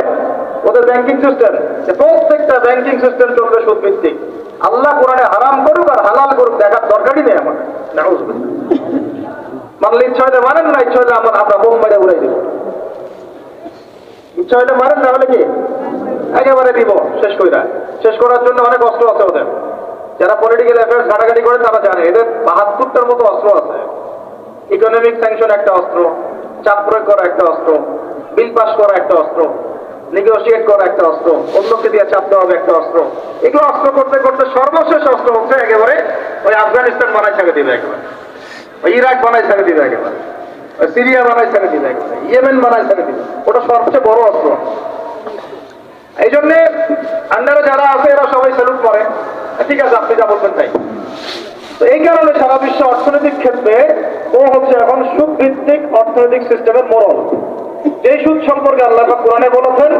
ওদের ব্যাংকিং সিস্টেম, প্রত্যেকটা ব্যাংকিং সিস্টেম চলবে সুদ ভিত্তিক, আল্লাহ কোরআনে হারাম করুক আর হালাল করুক দেখার দরকারই নেই আমাদের। নাউযুবিল্লাহ। মানলে ইচ্ছা হলে মানেন, না ইচ্ছা হলে আমরা বোম মেরে উড়াই দেব। ইচ্ছা হলে মানেন, না হলে কি একেবারে দিব শেষ কইরা। শেষ করার জন্য অনেক অস্ত্র আছে ওদের। যারা পলিটিক্যাল অ্যাফেয়ার্স ঘাটাঘাটি করে তারা জানে এদের 72টার মতো অস্ত্র আছে। ইকোনমিক স্যাংশন একটা অস্ত্র, চাপ প্রয়োগ করা একটা অস্ত্র, বিল পাস করা একটা অস্ত্র, নেগোশিয়েট করা একটা অস্ত্র, অন্যকে দিয়ে চাপ দেওয়া হবে একটা অস্ত্র। এগুলো অস্ত্র করতে করতে সর্বশেষ অস্ত্র হচ্ছে একেবারে ওই আফগানিস্তান বানাই ছেড়ে দিবে, একেবারে ওই ইরাক বানাই ছেড়ে দিবে, একেবারে ওই সিরিয়া বানাই ছেড়ে দিবে, একেবারে ইয়েমেন বানাই ছেড়ে দিবে। ওটা সবচেয়ে বড় অস্ত্র। এই জন্যে আন্ডারে যারা আছে এরা সবাই স্যালুট করে, ঠিক আছে আপনি যা বলবেন তাই। তো এই কারণে সারা বিশ্ব অর্থনৈতিক ক্ষেত্রে ও হচ্ছে এখন সুদ ভিত্তিক অর্থনৈতিক সিস্টেমের মোড়ল। যে সুদ সম্পর্কে আল্লাহ পাক কোরআনে বলেছেন,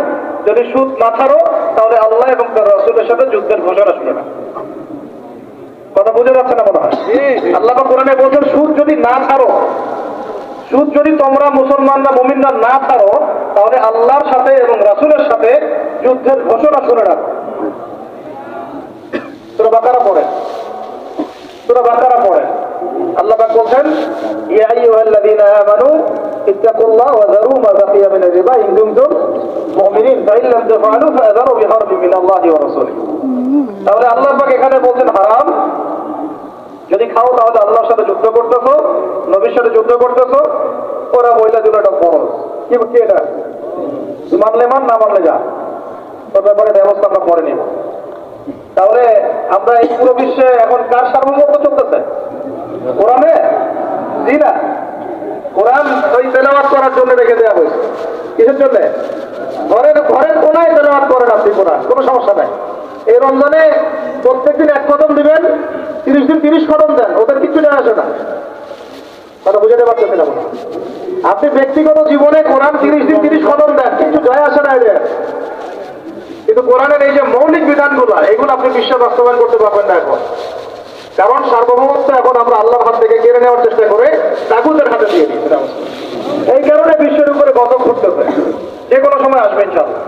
যদি সুদ না ছাড়ো তাহলে আল্লাহ এবং তার রাসূলের সাথে যুদ্ধের ঘোষণা শুনে না। কথা বুঝে যাচ্ছে না মনে হয়? আল্লাহ পাক কোরআনে বলছেন সুদ যদি না ছাড়ো, সুদ যদি তোমরা মুসলমানরা মুমিনরা না ছাড়ো, তাহলে আল্লাহর সাথে এবং রাসূলের সাথে যুদ্ধের ঘোষণা শুনে রাখো। সূরা বাকারা পড়ে। সূরা বাকারা পড়েন, আল্লাহ পাক বলছেন ইয়া আইয়ুহাল্লাযীনা আমানু ইত্তাকুল্লাহা ওয়া যারু মা বাকিয়া মিনার রিবা ইন কুনতুম মুমিনিন ফাইন লাম তাফআলু ফাআযারু বিহারবিন মিনাল্লাহি ওয়া রাসূলিহি। তাহলে আল্লাহ পাক এখানে বলছেন হারাম, যদি খাও তাহলে আল্লাহর সাথে যুদ্ধ করতেছো, নবীর সাথে যুদ্ধ করতেছো, ওরা বইলা দিল এটা ফরজ। কি এটা মানলে মান, না মানলে যা, তোর ব্যাপারে ব্যবস্থা আমরা করে নিব। তাহলে আমরা এই পুরো বিশ্বে এখন কার সার্বভৌমত্ব চলতেছে? কোরআনে? জি না, কোরআন ওই তেলাওয়াত করার জন্য রেখে দেওয়া হয়েছে। কিসের জন্য? ঘরের কোনায় তেলাওয়াত করেন আপনি কোরআন, কোনো সমস্যা নাই। এই রমজানে প্রত্যেকদিন 1 খতম দিবেন, 30 দিন 30 খতম দেন, ওদের কিছু যায় আসে না। কথা বুঝাতে পারতেছেন না? আপনি ব্যক্তিগত জীবনে কোরআন 30 দিন 30 খতম দেন, কিছু যায় আসে না এদের। কিন্তু কোরআনের এই যে মৌলিক বিধানগুলো, এগুলো আপনি বিশ্ব বাস্তবায়ন করতে পারবেন না এখন। কারণ সার্বভৌমত্ব এখন আমরা আল্লাহর হাত থেকে কেড়ে নেওয়ার চেষ্টা করে তাগুতের হাতে দিয়ে দিই। এই কারণে বিশ্বের উপরে গজব ঘটতেছে। যে কোনো সময় আসবে ইনশাআল্লাহ,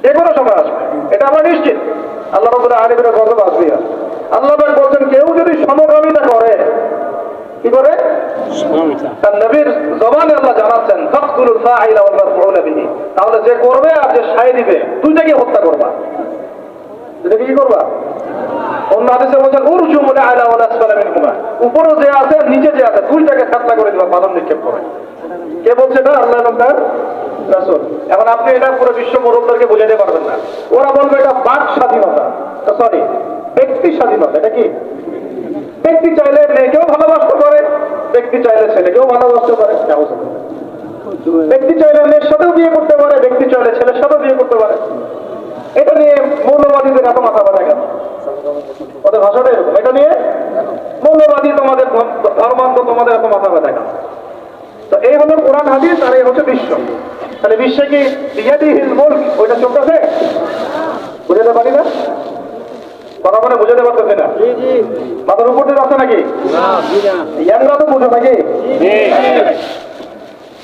যে কোনো সময় আসবে, এটা আমরা নিশ্চিত। আল্লাহ রাব্বুল আলামিনের গজব আসবেই। আল্লাহ পাক বলছেন কেউ যদি সমকামিতা করে, কি করে? তার নবীর জবানে আল্লাহ জানাচ্ছেন ফাকতুলুল ফাইলা ওয়াল মাফউলা বিহি, তাহলে যে করবে আর যে সায় দিবে দুইটাকে হত্যা করবা। এটা কি করবা? অন্য হাদিসে বলেন উরজুমুল আলা ওয়া আসফালা মিনকুমা, উপরে যে আছে নিচে যে আছে দুইটাকে খাতলা করে দিবা, পাথর নিক্ষেপ করে। কে বলছে এটা? আল্লাহ এবং তার রাসূল। এখন আপনি এটা পুরো বিশ্ব মুরব্বীদেরকে বুঝাতে পারবেন না। ওরা বলবে এটা বাক স্বাধীনতা, সরি ব্যক্তি স্বাধীনতা। এটা কি? ব্যক্তি চাইলে মেয়েকেও ভালোবাসতে পারে, ব্যক্তি চাইলে ছেলেকেও ভালোবাসতে পারে, ব্যক্তি চাইলে মেয়ের সাথেও বিয়ে করতে পারে, ব্যক্তি চাইলে ছেলের সাথেও বিয়ে করতে পারে। এটা নিয়ে মৌলবাদীদের এত মাথা ব্যথা কেন? ওদের ভাষাটা এরকম। এটা নিয়ে মৌলবাদী তোমাদের ধর্মান্ত, তোমাদের এত মাথা ব্যথা কেন? তো এই হলো কোরআন হাদিস, আর এই হচ্ছে বিশ্ব। তাহলে বিশ্বে কি বিয়াদিহিল মুলক ওইটা চলতেছে? বুঝাতে পারি না? কথা বলে বুঝাতে পারতেছে না? মাথার উপর দিয়ে আছে নাকি? ইয়াংরা তো বুঝো নাকি?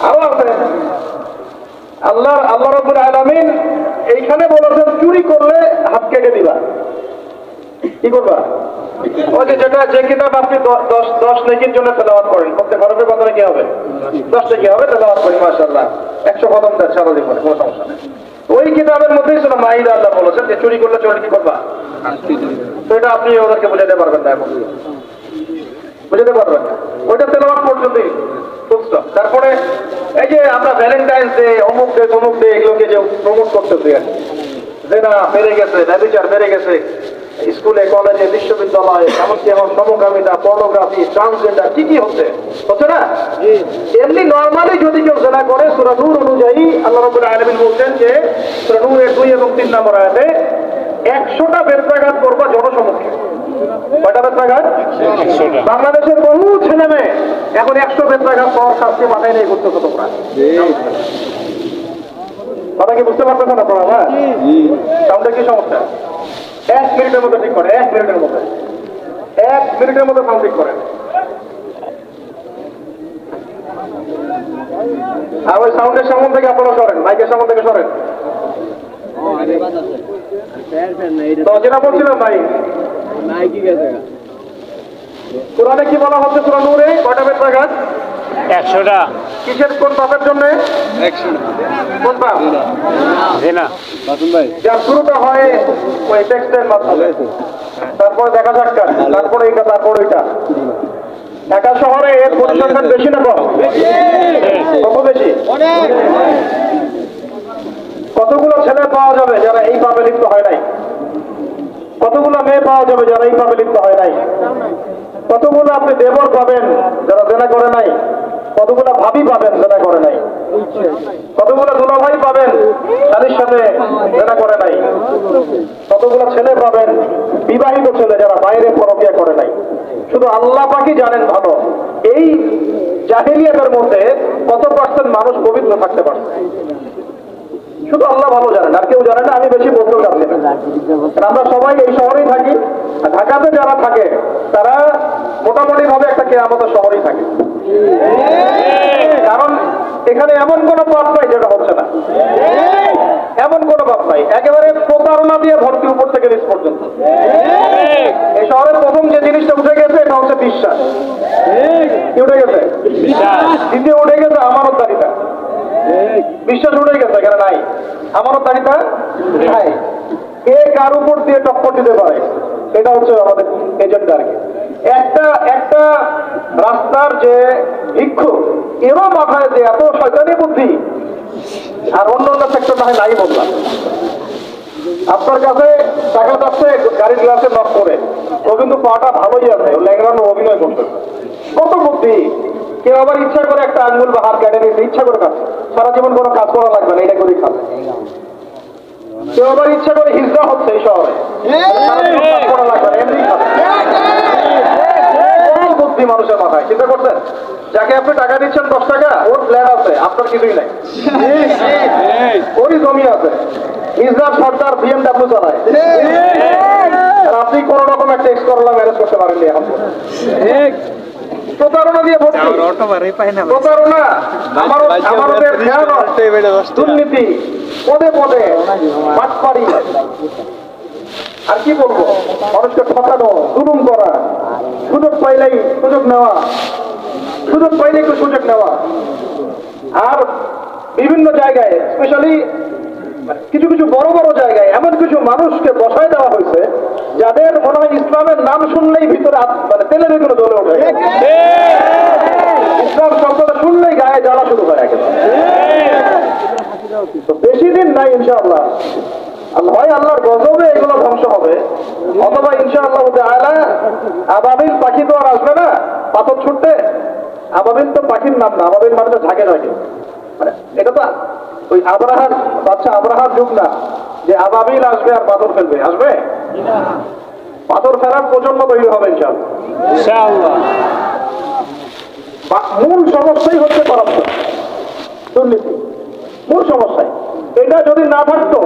আরো আছে। আল্লাহ রাব্বুল আলামিন এইখানে বলেছেন চুরি করলে হাত কেটে দিবা। কি করবা? ওই যে যে কিতাব আপনি 10 নেকির জন্য তেলাওয়াত করেন, প্রত্যেক হরফের বদলে কি হবে? 10 নেকি হবে। তেলাওয়াত করি মাশাআল্লাহ, 100 খতম দেন সারা জীবনে, কোনো সমস্যা নেই। ওই কিতাবের মধ্যেই সূরা মাইদা আল্লাহ বলেছেন যে চুরি করলে কি করবা? তো এটা আপনি ওদেরকে বুঝাতে পারবেন না, এখন বুঝাতে পারবেন না। ওইটা তেলাওয়াত পর্যন্তই। তারপরে এই যে আমরা ভ্যালেন্টাইন্স ডে, অমুক ডে তমুক ডে, এগুলোকে যে প্রমোট করতেছি, যে না বেড়ে গেছে, ব্যভিচার বেড়ে গেছে স্কুলে, কলেজে, বিশ্ববিদ্যালয়ে, এমনকি এখন সমকামিতা, পর্নোগ্রাফি, ট্রান্সজেন্ডার কি কি হচ্ছে না? এমনি নর্মালি যদি কেউ জেনা করে, সূরা নূর অনুযায়ী আল্লাহ রাব্বুল আলামিন বলছেন যে সূরা নূরের 2 এবং 3 নম্বর আয়াতে 100টা বেত্রাঘাত করবা জনসমক্ষে। কয়টা বেত্রাঘাত? 100টা। বাংলাদেশের বহু ছেলে মেয়ে এখন 100 বেত্রাঘাত পাওয়ার শাস্তি মাথায় নিয়ে ঘুরতেছো তোমরা। কথা কি বুঝতে পারতেছো না তোমরা? সাউন্ডে কি সমস্যা? 1 মিনিটের মধ্যে ঠিক করে, 1 মিনিটের মধ্যে, 1 মিনিটের মধ্যে সাউন্ড ঠিক করেন। আর ওই সাউন্ডের সামন থেকে আপনারা সরেন, মাইকের সামন থেকে সরেন। তো যেটা বলছিলাম ভাই, কোরআনে কি বলা হচ্ছে? সূরা নূরে কয়টা বেত্রাঘাত? 100টা। কিসের, কোন পাপের জন্য? 100টা। কোন পাপ? জিনা। যার শুরুটা হয় ওই টেক্সটের মাধ্যমে, তারপরে দেখা সাক্ষাৎ, তারপরে এটা, তারপরে এটা। ঢাকা শহরে এর পরিসংখ্যান বেশি না কম? কত বেশি? কতগুলো ছেলে পাওয়া যাবে যারা এই পাপে লিপ্ত হয় নাই? কতগুলো মেয়ে পাওয়া যাবে যারা এই পাপে লিপ্ত হয় নাই? কতগুলো আপনি দেবর পাবেন যারা জেনা করে নাই? কতগুলো ভাবি পাবেন জেনা করে নাই? কতগুলো দুলাভাই পাবেন তাদের সাথে জেনা করে নাই? কতগুলো ছেলে পাবেন বিবাহিত ছেলে যারা বাইরে পরকিয়া করে নাই? শুধু আল্লাহ পাকই জানেন ভালো এই জাহেলিয়াতের মধ্যে কত পার্সেন্ট মানুষ পবিত্র থাকতে পারছে। শুধু আল্লাহ ভালো জানেন, আর কেউ জানে না। আমি বেশি বলতে চাচ্ছি না, আমরা সবাই এই শহরেই থাকি। ঢাকাতে যারা থাকে তারা মোটামুটি ভাবে একটা কিয়ামতের শহরেই থাকে, কারণ এখানে এমন কোন পাপ নাই যেটা হচ্ছে না, এমন কোন পাপ নাই, একেবারে প্রতারণা দিয়ে ভর্তি উপর থেকে নিচ পর্যন্ত। এই শহরের প্রথম যে জিনিসটা উঠে গেছে এটা হচ্ছে বিশ্বাস। কি উঠে গেছে? দ্বিতীয় উঠে গেছে আমানতদারিতা। বিশ্বাস উঠে গেছে, এখানে নাই। আমানতদারিতা নাই। কে কার উপর দিয়ে টক্কর দিতে পারে এটা হচ্ছে আমাদের এজেন্ডা আর কি। একটা একটা রাস্তার যে ভিক্ষুক, এরও মাথায় যে এত শয়তানি বুদ্ধি, আর অন্য অন্য সেক্টর না হয় নাই বললাম। আপনার কাছে টাকা যাচ্ছে গাড়ির গ্লাসে নক করে, ও কিন্তু পাটা ভালোই আছে, ও ল্যাংড়ানো অভিনয় করতে। কত বুদ্ধি! কেউ আবার ইচ্ছা করে একটা আঙ্গুল বা হাত কেটে নিয়েছে, ইচ্ছা করে খাচ্ছে, সারা জীবন কোনো কাজ করা লাগবে না, এটা করেই খাবে। কেউ আবার ইচ্ছা করে হিজড়া হচ্ছে এই শহরে, সারা জীবন কাজ করা লাগবে না, এমনি খাবে। কত বুদ্ধি মানুষের মাথায়! চিন্তা করছেন, যাকে আপনি টাকা দিচ্ছেন 10 টাকা, ওর প্ল্যান আছে, আপনার কিছুই নাই। ওরই জমি আছে, হিজড়ার সর্দার BMW চালায়, আর আপনি কোন রকম একটা এক্স করলা ম্যানেজ করতে পারেননি এখন। প্রতারণা দিয়ে ভর্তি, প্রতারণা, আমাদের দুর্নীতি, পদে পদে বাটপাড়ি, আর কি বলবো, মানুষকে ঠকানো, জুলুম করা, সুযোগ পাইলেই সুযোগ নেওয়া, সুযোগ পাইলেই সুযোগ নেওয়া। আর বিভিন্ন জায়গায়, স্পেশালি কিছু কিছু বড় বড় জায়গায় এমন কিছু মানুষকে বসায় দেওয়া হয়েছে যাদের মনে হয় ইসলামের নাম শুনলেই ভিতরে মানে তেলের কোনো জ্বলে ওঠে। ইসলাম শব্দটা শুনলেই গায়ে জ্বালা শুরু হয় একেবারে। বেশি দিন নাই ইনশাআল্লাহ, হয় আল্লাহর গজবে এগুলো ধ্বংস হবে, অথবা ইনশাআল্লাহ তাআলা আবাবিল পাখি তো আর আসবে না পাথর ছুটতে। আবাবিল তো পাখির নাম না, আবাবিল মানে তো ঝাঁকে ঝাঁকে, মানে এটা তো ওই আব্রাহার বাচ্চা আব্রাহার যুগ না যে আবাবিল আসবে আর পাথর ফেলবে। আসবে পাথর ফেলার প্রজন্ম তৈরি হবে ইনশাআল্লাহ। মূল সমস্যাই হচ্ছে করাপশন, দুর্নীতি, মূল সমস্যাই। এটা যদি না থাকতো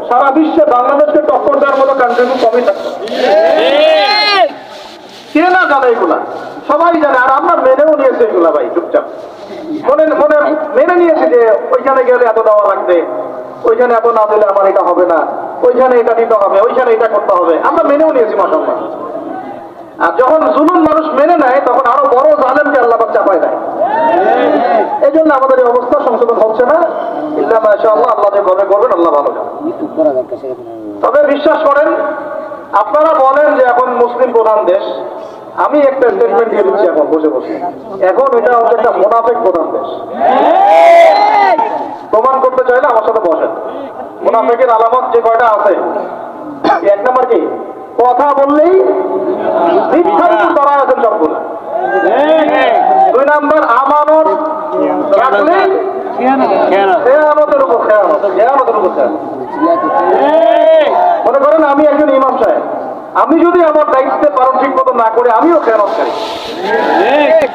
সারা বিশ্বে বাংলাদেশকে টক্কর দেওয়ার মতো কান্ট্রি খুব কমই থাকতো। কে না জানে এগুলা? সবাই জানে, আর আমরা মেনেও নিয়েছি এগুলা ভাই, চুপচাপ মনে মনে মেনে নিয়েছি যে ওইখানে গেলে এত দেওয়া লাগবে, ওইখানে এত না দিলে আমার এটা হবে না, ওইখানে এটা দিতে হবে, ওইখানে এটা করতে হবে, আমরা মেনেও নিয়েছি মাশাআল্লাহ। আর যখন জুলুম মানুষ মেনে নেয় তখন আরো বড় জালেমকে আল্লাহ পাক চাপায় দেয়। এই জন্য আমাদের এই অবস্থা সংশোধন হচ্ছে না। ইল্লা মাশাআল্লাহ, আল্লাহ যে কবে করবেন আল্লাহ ভালো জানেন। তবে বিশ্বাস করেন, আপনারা বলেন যে এখন মুসলিম প্রধান দেশ, আমি একটা স্টেটমেন্ট দিয়ে দিচ্ছি এখন বসে বসে, এখন এটা হচ্ছে একটা মুনাফিক প্রধান দেশ। প্রমাণ করতে চাইলে আমার সাথে বসেন। মুনাফিকের আলামত যে কয়টা আছে, এক নম্বর কি, কথা বললেই মিথ্যার উপর দাঁড়ায় আছেন সবগুলো। 2 নম্বর, আমানত রাখলেই খেয়ানতের উপর খেয়ানত, খেয়ানতের উপর খেয়ানত। মনে করেন আমি একজন ইমাম সাহেব, আমি যদি আমার দায়িত্বে পালন ঠিক মতো না করে আমিও খেয়ানতকারী।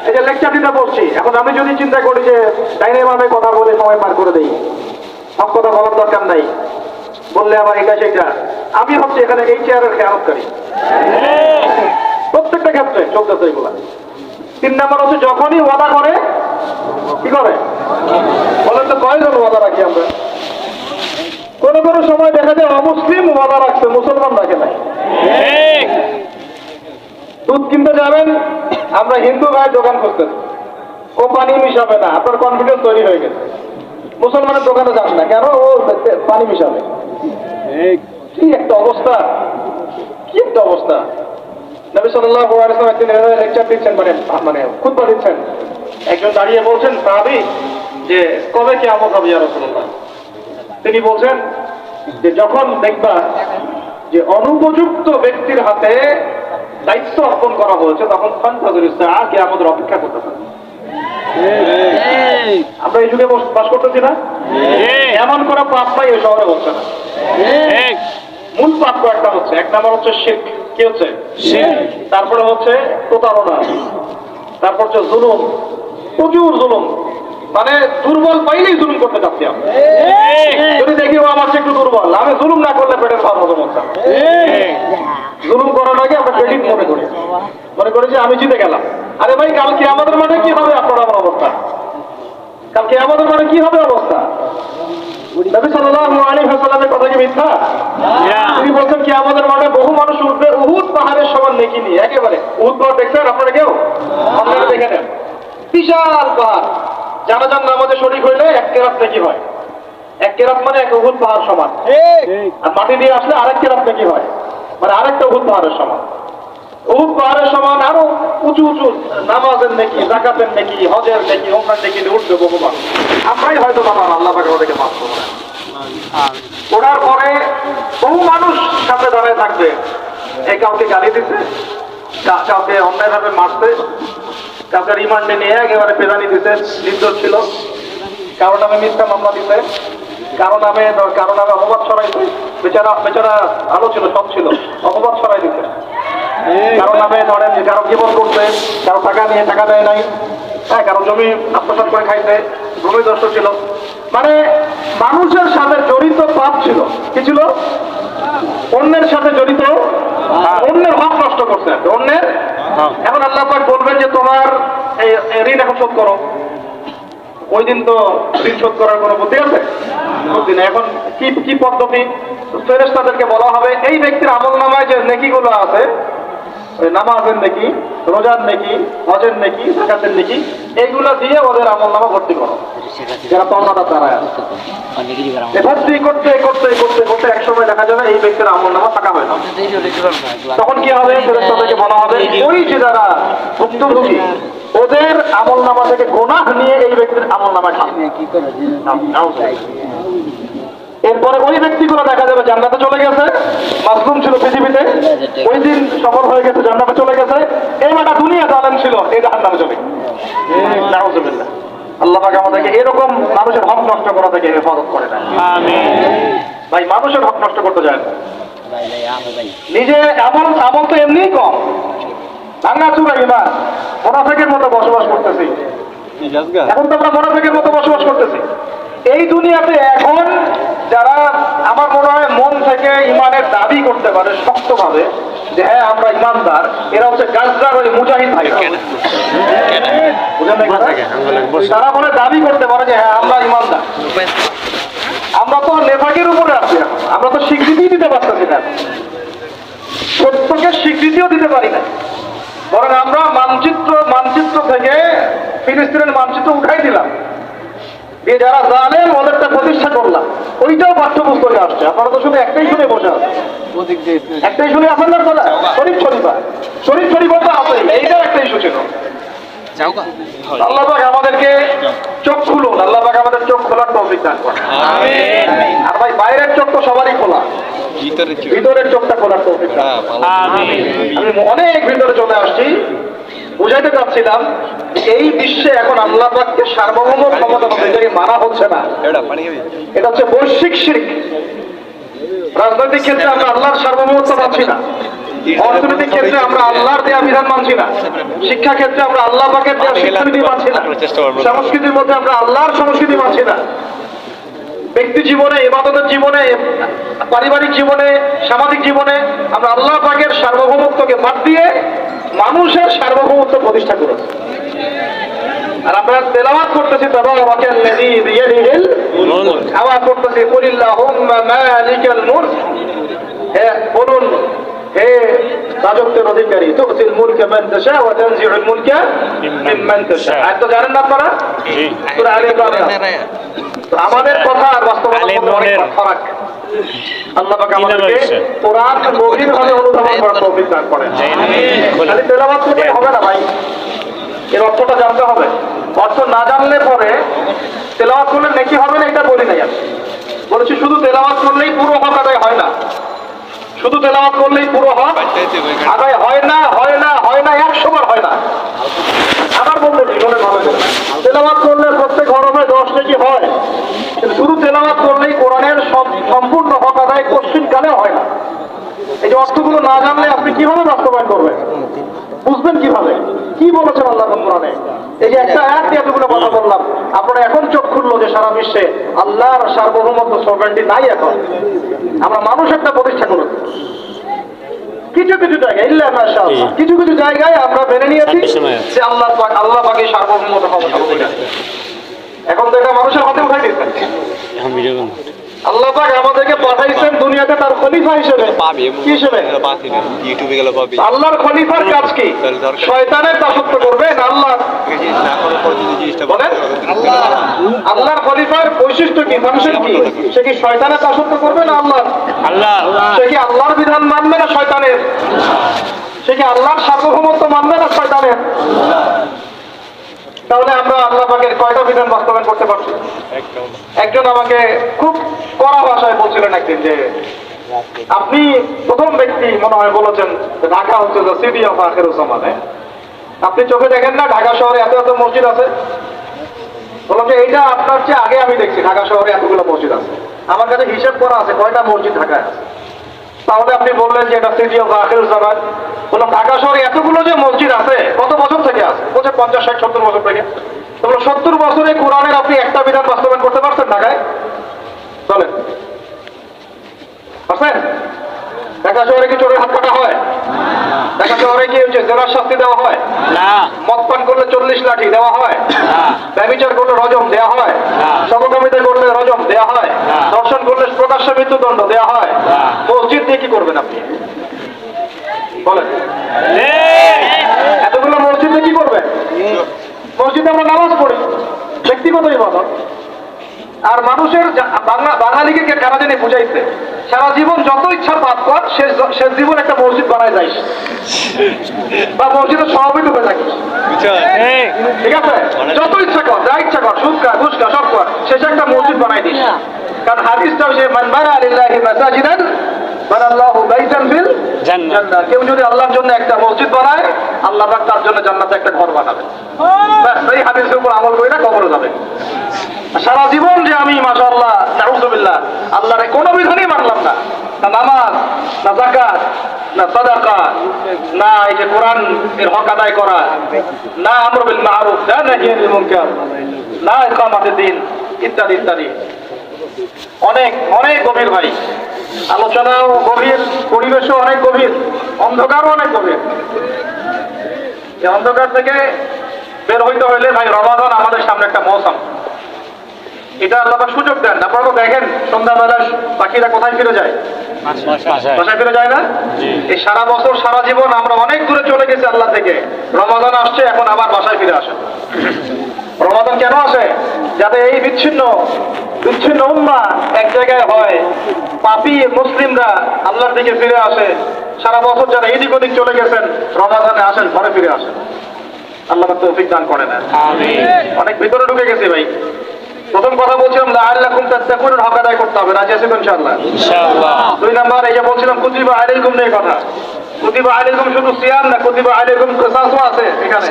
এই যে লেকচার দিতে বলছি, এখন আমি যদি চিন্তা করি যে ডাইনে ইমামে কথা বলে সময় পার করে দেই, সব কথা বলার দরকার নাই, বললে আমার এটা সেটা, আমি হচ্ছে এখানে এই চেয়ারের খেয়ানতকারী। প্রত্যেকটা ক্ষেত্রে চলতেছে এগুলা। 3 নম্বর হচ্ছে যখনই ওয়াদা করে কি করে বলেন তো, কয়জন ওয়াদা রাখি আমরা? কোন কোন সময় দেখা যায় অমুসলিম ওয়াদা রাখছে, মুসলমান রাখে নাই। দুধ কিনতে যাবেন, আমরা হিন্দু ভাই দোকান খুঁজতেছি, ও পানি মিশাবে না, আপনার কনফিডেন্স তৈরি হয়ে গেছে। মুসলমানের দোকানে যান না কেন, ও পানি মিশাবে। কি একটা অবস্থা, কি একটা অবস্থা! নবী সাল্লাল্লাহু আলাইহি ওয়াসাল্লাম একদিন লেকচার দিচ্ছেন, মানে খুতবা দিচ্ছেন, একজন দাঁড়িয়ে বলছেন সাহাবী যে কবে কিয়ামত হবে ইয়া রাসূলুল্লাহ? তিনি বলছেন যে যখন দেখবা যে অনুপযুক্ত ব্যক্তির হাতে দায়িত্ব অর্পণ করা হয়েছে তখন ফান্তাযিরু সাআ, কিয়ামতের অপেক্ষা করতে থাকো। আমরা এই যুগে বাস করতেছি না? এমন করে পাপ নাই এই শহরে হচ্ছে না। মূল পাপ কয়েকটা হচ্ছে, 1 নম্বর হচ্ছে শিরক। কি হচ্ছে? শিরক। তারপরে হচ্ছে প্রতারণা, তারপর হচ্ছে জুলুম, প্রচুর জুলুম, মানে দুর্বল পাইলেই জুলুম করতে চাচ্ছি আমরা। যদি দেখি ও আমার চেয়ে একটু দুর্বল, আমি জুলুম না করলে পেটের ভাত হজম হচ্ছে। জুলুম করার আগে আমরা ক্রেডিট মনে করি যে আমি জিতে গেলাম। আরে ভাই, কালকে আমাদের মানে কি হবে আপনার আমার অবস্থা? কালকে আমাদের মানে কি হবে অবস্থা? নবী সাল্লাল্লাহু আলাইহি ওয়াসাল্লামের কথা কি মিথ্যা? তিনি বলছেন কিয়ামতের মাঠে বহু মানুষ উঠবে উহুদ পাহাড়ের সমান নেকি নিয়ে। একেবারে উহুদ পাহাড় দেখছেন আপনারা কেউ? আপনারা দেখে নেন, বিশাল পাহাড়। জানাজার নামাজে শরীক হইলে এক কেরাত নেকি হয়। এক কেরাত মানে এক উহুদ পাহাড় সমান। আর মাটি দিয়ে আসলে আরেক কেরাত নেকি হয়, মানে আরেকটা উহুদ পাহাড়ের সমান। উহুদ পাহাড়ের সমান আরো উঁচু উঁচু নামাজের নেকি, যাকাতের নেকি, হজের নেকি, ওমরার নেকি উঠবে বহু মানুষ। আমরাই হয়তো বাবা আল্লাহ পাক ওদেরকে মাফ করবো না। ওঠার পরে বহু মানুষ সাথে দাঁড়িয়ে থাকবে। এই কাউকে গালি দিচ্ছে, কাউকে অন্যায়ভাবে মারছে, কাউকে রিমান্ডে নিয়ে একেবারে পেদানি দিতে নির্দোষ ছিল, কারো নামে মিথ্যা মামলা দিতে, কারো নামে অপবাদ ছড়াইছে। বেচারা বেচারা ভালো ছিল, সব ছিল, অপবাদ ছড়াই দিতে। কারো নামে ধরেন কারো জীবন করছে, কারো টাকা নিয়ে টাকা দেয় নাই, হ্যাঁ, কারো জমি আত্মসাৎ করে খাইছে, ভূমিদস্যু ছিল। মানে মানুষের সাথে জড়িত পাপ ছিল। কি ছিল? অন্যের সাথে জড়িত, অন্যের হক নষ্ট করছে অন্যের। এখন আল্লাহ পাক বলবেন যে তোমার এই ঋণ এখন শোধ করো। ওই দিন তো ঋণ শোধ করার কোনো বুদ্ধি আছে? বুদ্ধি নেই। এখন কি কি পদ্ধতি? ফেরেশতাদেরকে বলা হবে এই ব্যক্তির আমলনামায় যে নেকিগুলো আছে, নামাজের নেকি, রোজার নেকি, হজের নেকি, যাকাতের নেকি, এইগুলো দিয়ে ওদের আমলনামা ভর্তি করো। যারা তওবাদার দাঁড়ায় আছে, ভর্তি করতে করতে করতে করতে একসময় দেখা যাবে এই ব্যক্তির আমলনামা ফাঁকা হয় না। তখন কি হবে? ফেরেশতাদেরকে বলা হবে ওই যে যারা ভুক্তভোগী ওদের আমলনামা থেকে গুনাহ নিয়ে এই ব্যক্তির আমলনামায় খান। এরপরে ওই ব্যক্তিগুলো দেখা যাবে জান্নাতে চলে গেছে, মাসলুম ছিল পৃথিবীতে, ওই দিন সফল হয়ে গেছে, জান্নাতে চলে গেছে। এই মাটা দুনিয়া জালেম ছিল, এই জাহান্নামে চলে গেছে। নাউযুবিল্লাহ। আল্লাহ পাক আমাদেরকে এরকম মানুষের হক নষ্ট করা থেকে হেফাজত করে না। ভাই মানুষের হক নষ্ট করতে যায় না। নিজে আমল তো এমনিই কম, ভাঙা চুরা ইমান, মুনাফিকের মতো বসবাস করতেছি। এখন তো আমরা মুনাফিকের মতো বসবাস করতেছি এই দুনিয়াতে। এখন যারা আমার মনে হয় মন থেকে ইমানের দাবি করতে পারে শক্তভাবে যে হ্যাঁ আমরা ইমানদার, এরা হচ্ছে গাজদার ওই মুজাহিদ ভাই। তারা বলে দাবি করতে পারে যে হ্যাঁ আমরা ইমানদার। আমরা তো নেফাকের উপরে আছি, আমরা তো স্বীকৃতি দিতে পারতেছি না, সত্যকে স্বীকৃতিও দিতে পারি না। বরং আমরা মানচিত্র থেকে ফিলিস্তিনের মানচিত্র উঠাই দিলাম, দিয়ে যারা জানেন ওদেরটা প্রতিষ্ঠা করলাম। ওইটাও পাঠ্যপুস্তকে আসছে। আপনারা তো শুধু একটাই শুনে বসে আছেন, একটাই শুনে আছেন না কথা। শরীফ শরীফা তো আছে, এইটাও একটা ইস্যু ছিল। আল্লাহ পাক আমাদেরকে চোখ খুলুন, আল্লাহ পাক আমাদের চোখ খোলার তৌফিক দান করেন। আর ভাই বাইরের চোখ তো সবারই খোলা, ভিতরের চোখটা খোলার তৌফিক দান করেন। আমি অনেক ভিতরে চলে আসছি, বুঝাইতে চাচ্ছিলাম এই বিশ্বে এখন আল্লাহ পাককে সার্বভৌম ক্ষমতা মানা হচ্ছে না। এটা হচ্ছে বৈশ্বিক শিরক। রাজনৈতিক ক্ষেত্রে আমরা আল্লাহর সার্বভৌমত্ব মানছি না, অর্থনৈতিক ক্ষেত্রে আমরা আল্লাহর দেয়া বিধান মানছি না, শিক্ষা ক্ষেত্রে আমরা আল্লাহ পাকের দেয়া শিক্ষানীতি মানছি না, সংস্কৃতির মধ্যে আমরা আল্লাহর সংস্কৃতি মানছি না। ব্যক্তি জীবনে, ইবাদতের জীবনে, পারিবারিক জীবনে, সামাজিক জীবনে আমরা আল্লাহ পাকের সার্বভৌমত্বকে বাদ দিয়ে মানুষের সার্বভৌমত্ব প্রতিষ্ঠা করেছি। আর আমরা তেলাওয়াত করতেছি তাবারাকাল্লাযী বিয়াদিহিল মুলক, আওয়াজ করতেছি কুলিল্লাহুম্মা মালিকাল মুলক, হে বলুন হে রাজত্বের অধিকারী, তুতিল মুলকা মান তাশা ওয়া তানজিউল মুলকা মিম্মান তাশা। আর তো জানেন না আপনারা সূরা আলে ইমরান। আমাদের কথা আর বাস্তবতার মধ্যে অনেক ফারাক। আল্লাহ পাক আমাদেরকে কোরআন গভীরভাবে অনুধাবন করার তৌফিক দান করেন। খালি তেলাওয়াত করলে হবে না ভাই, এর অর্থটা জানতে হবে। অর্থ না জানলে পরে তেলাওয়াত করলে নেকি হবে না এটা বলি নাই আমি। বলেছি শুধু তেলাওয়াত করলেই পুরো হক আদায় হয় না, শুধু তেলাওয়াত করলেই পুরো হক আদায় হয় না, হয় না, হয় না, 100 বার হয় না। আবার বলতেছি মনে ভালো করে, তেলাওয়াত করলে প্রত্যেক হরফে 10 নেকি হয়, কিন্তু শুধু তেলাওয়াত করলেই কোরআনের সম্পূর্ণ হক আদায় কোশ্চিনকালে হয় না। এই যে অর্থগুলো না জানলে আপনি কিভাবে বাস্তবায়ন করবেন, বুঝবেন কিভাবে, কি বলেছেন আল্লাহ কোরআনে? এই যে একটা আয়াত দিয়ে এতগুলো কথা বললাম, আপনারা এখন চোখ খুললো যে সারা বিশ্বে আল্লাহর সার্বভৌমত্ব সরকারটি নাই। এখন আমরা মানুষ একটা প্রতিষ্ঠা করেছি কিছু কিছু জায়গায়, ইল্লা মাশাআল্লাহ, কিছু কিছু জায়গায় আমরা মেনে নিয়েছি যে আল্লাহ পাকের সার্বভৌমত্ব ক্ষমতা। এখন তো এটা মানুষের হাতে উঠাই দিয়েছেন। দুনিয়াতে তার খলিফা হিসেবে কি হিসেবে ইউটিউবে গেলে পাবি আল্লাহর খলিফার কাজ কি শয়তানের দাসত্ব করবে না আল্লাহ বলেন আল্লাহর খলিফার বৈশিষ্ট্য কি মানুষের কি সে কি শয়তানের দাসত্ব করবে না আল্লাহ সে কি আল্লাহর বিধান মানবে না শয়তানের সে কি আল্লাহর সার্বভৌমত্ব মানবে না শয়তানের তাহলে আমরা আল্লাহ পাকের কয়টা বিধান বাস্তবায়ন করতে পারছি একজন আমাকে খুব কড়া ভাষায় বলছিলেন একদিন যে আপনি প্রথম ব্যক্তি মনে হয় বলেছেন ঢাকা হচ্ছে সিটি অফ আখিরুজ্জামানে আপনি চোখে দেখেন না ঢাকা শহরে এত এত মসজিদ আছে বললাম যে এইটা আপনার চেয়ে আগে আমি দেখছি ঢাকা শহরে এতগুলো মসজিদ আছে আমার কাছে হিসাব করা আছে কয়টা মসজিদ ঢাকায় আছে তাহলে আপনি বললেন যে এটা সিটি অফ আখিরুজ্জামান বললাম ঢাকা শহরে এতগুলো যে মসজিদ আছে কত বছর থেকে আছে বলছে 50-60-70 বছর থেকে তো 70 বছরে কোরআনের আপনি একটা বিধান বাস্তবায়ন করতে পারছেন ঢাকায় চলেন পারছেন ঢাকা শহরে কি চোরের হাত কাটা হয় ঢাকা শহরে কি হচ্ছে জেলার শাস্তি দেওয়া হয় মদ পান করলে 40 লাঠি দেওয়া হয় ব্যভিচার করলে রজম দেওয়া হয় সমকামিতা করলে রজম দেওয়া হয় ধর্ষণ করলে প্রকাশ্য মৃত্যুদণ্ড দেওয়া হয় মসজিদ দিয়ে কি করবেন আপনি বলেন এতগুলো মসজিদে কি করবেন মসজিদে আমরা নামাজ পড়ি ব্যক্তিগত ইবাদত আর মানুষের বাঙালিকে কেন জানি বুঝাইছে সারা জীবন যত ইচ্ছা পাপ কর শেষ জীবন একটা মসজিদ বানায় যাইস বা মসজিদের সভাপতি হয়ে থাকিস ঠিক আছে যত ইচ্ছা কর যা ইচ্ছা কর সুদ খা ঘুষ খা সব কর শেষে একটা মসজিদ বানাই দিস কারণ হাদিসটাও সে মান বানা লিল্লাহি মাসাজিদান বানাল্লাহু বাইতান ফিল জান্নাহ কেউ যদি আল্লাহর জন্য একটা মসজিদ বানায় আল্লাহ পাক তার জন্য জান্নাতে একটা ঘর বানাবেন ব্যাস এই হাদিসের উপর আমল করে না কবরে যাবে সারা জীবন যে আমি মাশাআল্লাহ নাউযুবিল্লাহ আল্লাহর কোনো বিধানই মানলাম না না নামাজ না যাকাত না সাদাকা না এই যে কোরআন এর হক আদায় করা না আমর বিল মারুফ না নাহি আনিল মুনকার না ইকামাতুদ দ্বীন ইত্যাদি ইত্যাদি অনেক অনেক গভীর ভাই আলোচনাও গভীর পরিবেশও অনেক গভীর অন্ধকারও অনেক গভীর এই অন্ধকার থেকে বের হইতে হইলে ভাই রমাদান আমাদের সামনে একটা মৌসুম এটা আল্লাহ সুযোগ দেন আপনারা তো দেখেন সন্ধ্যাবেলা পাখিরা কোথায় ফিরে যায় বাসায় ফিরে যায় না এই সারা বছর সারা জীবন আমরা অনেক দূরে চলে গেছি আল্লাহ থেকে রমাদান আসছে এখন আবার বাসায় ফিরে আসে রমাদান কেন আসে যাতে এই বিচ্ছিন্ন উম্মাহ এক জায়গায় হয় পাপী মুসলিমরা আল্লাহর দিকে ফিরে আসে সারা বছর যারা এদিক ওদিক চলে গেছেন রমাদানে আসেন ঘরে ফিরে আসেন আল্লাহ তৌফিক দান করেন অনেক ভিতরে ঢুকে গেছে ভাই প্রথম কথা বলছিলাম লাআল্লাকুম তাত্তাকুন হক আদায় করতে হবে রাজি আছেন ইনশাআল্লাহ 2 নাম্বার এই যে বলছিলাম কুতিবা আলাইকুম নিয়ে কথা কুতিবা আলাইকুম শুধু সিয়াম না কুতিবা আলাইকুম কিসাসও আছে এখানে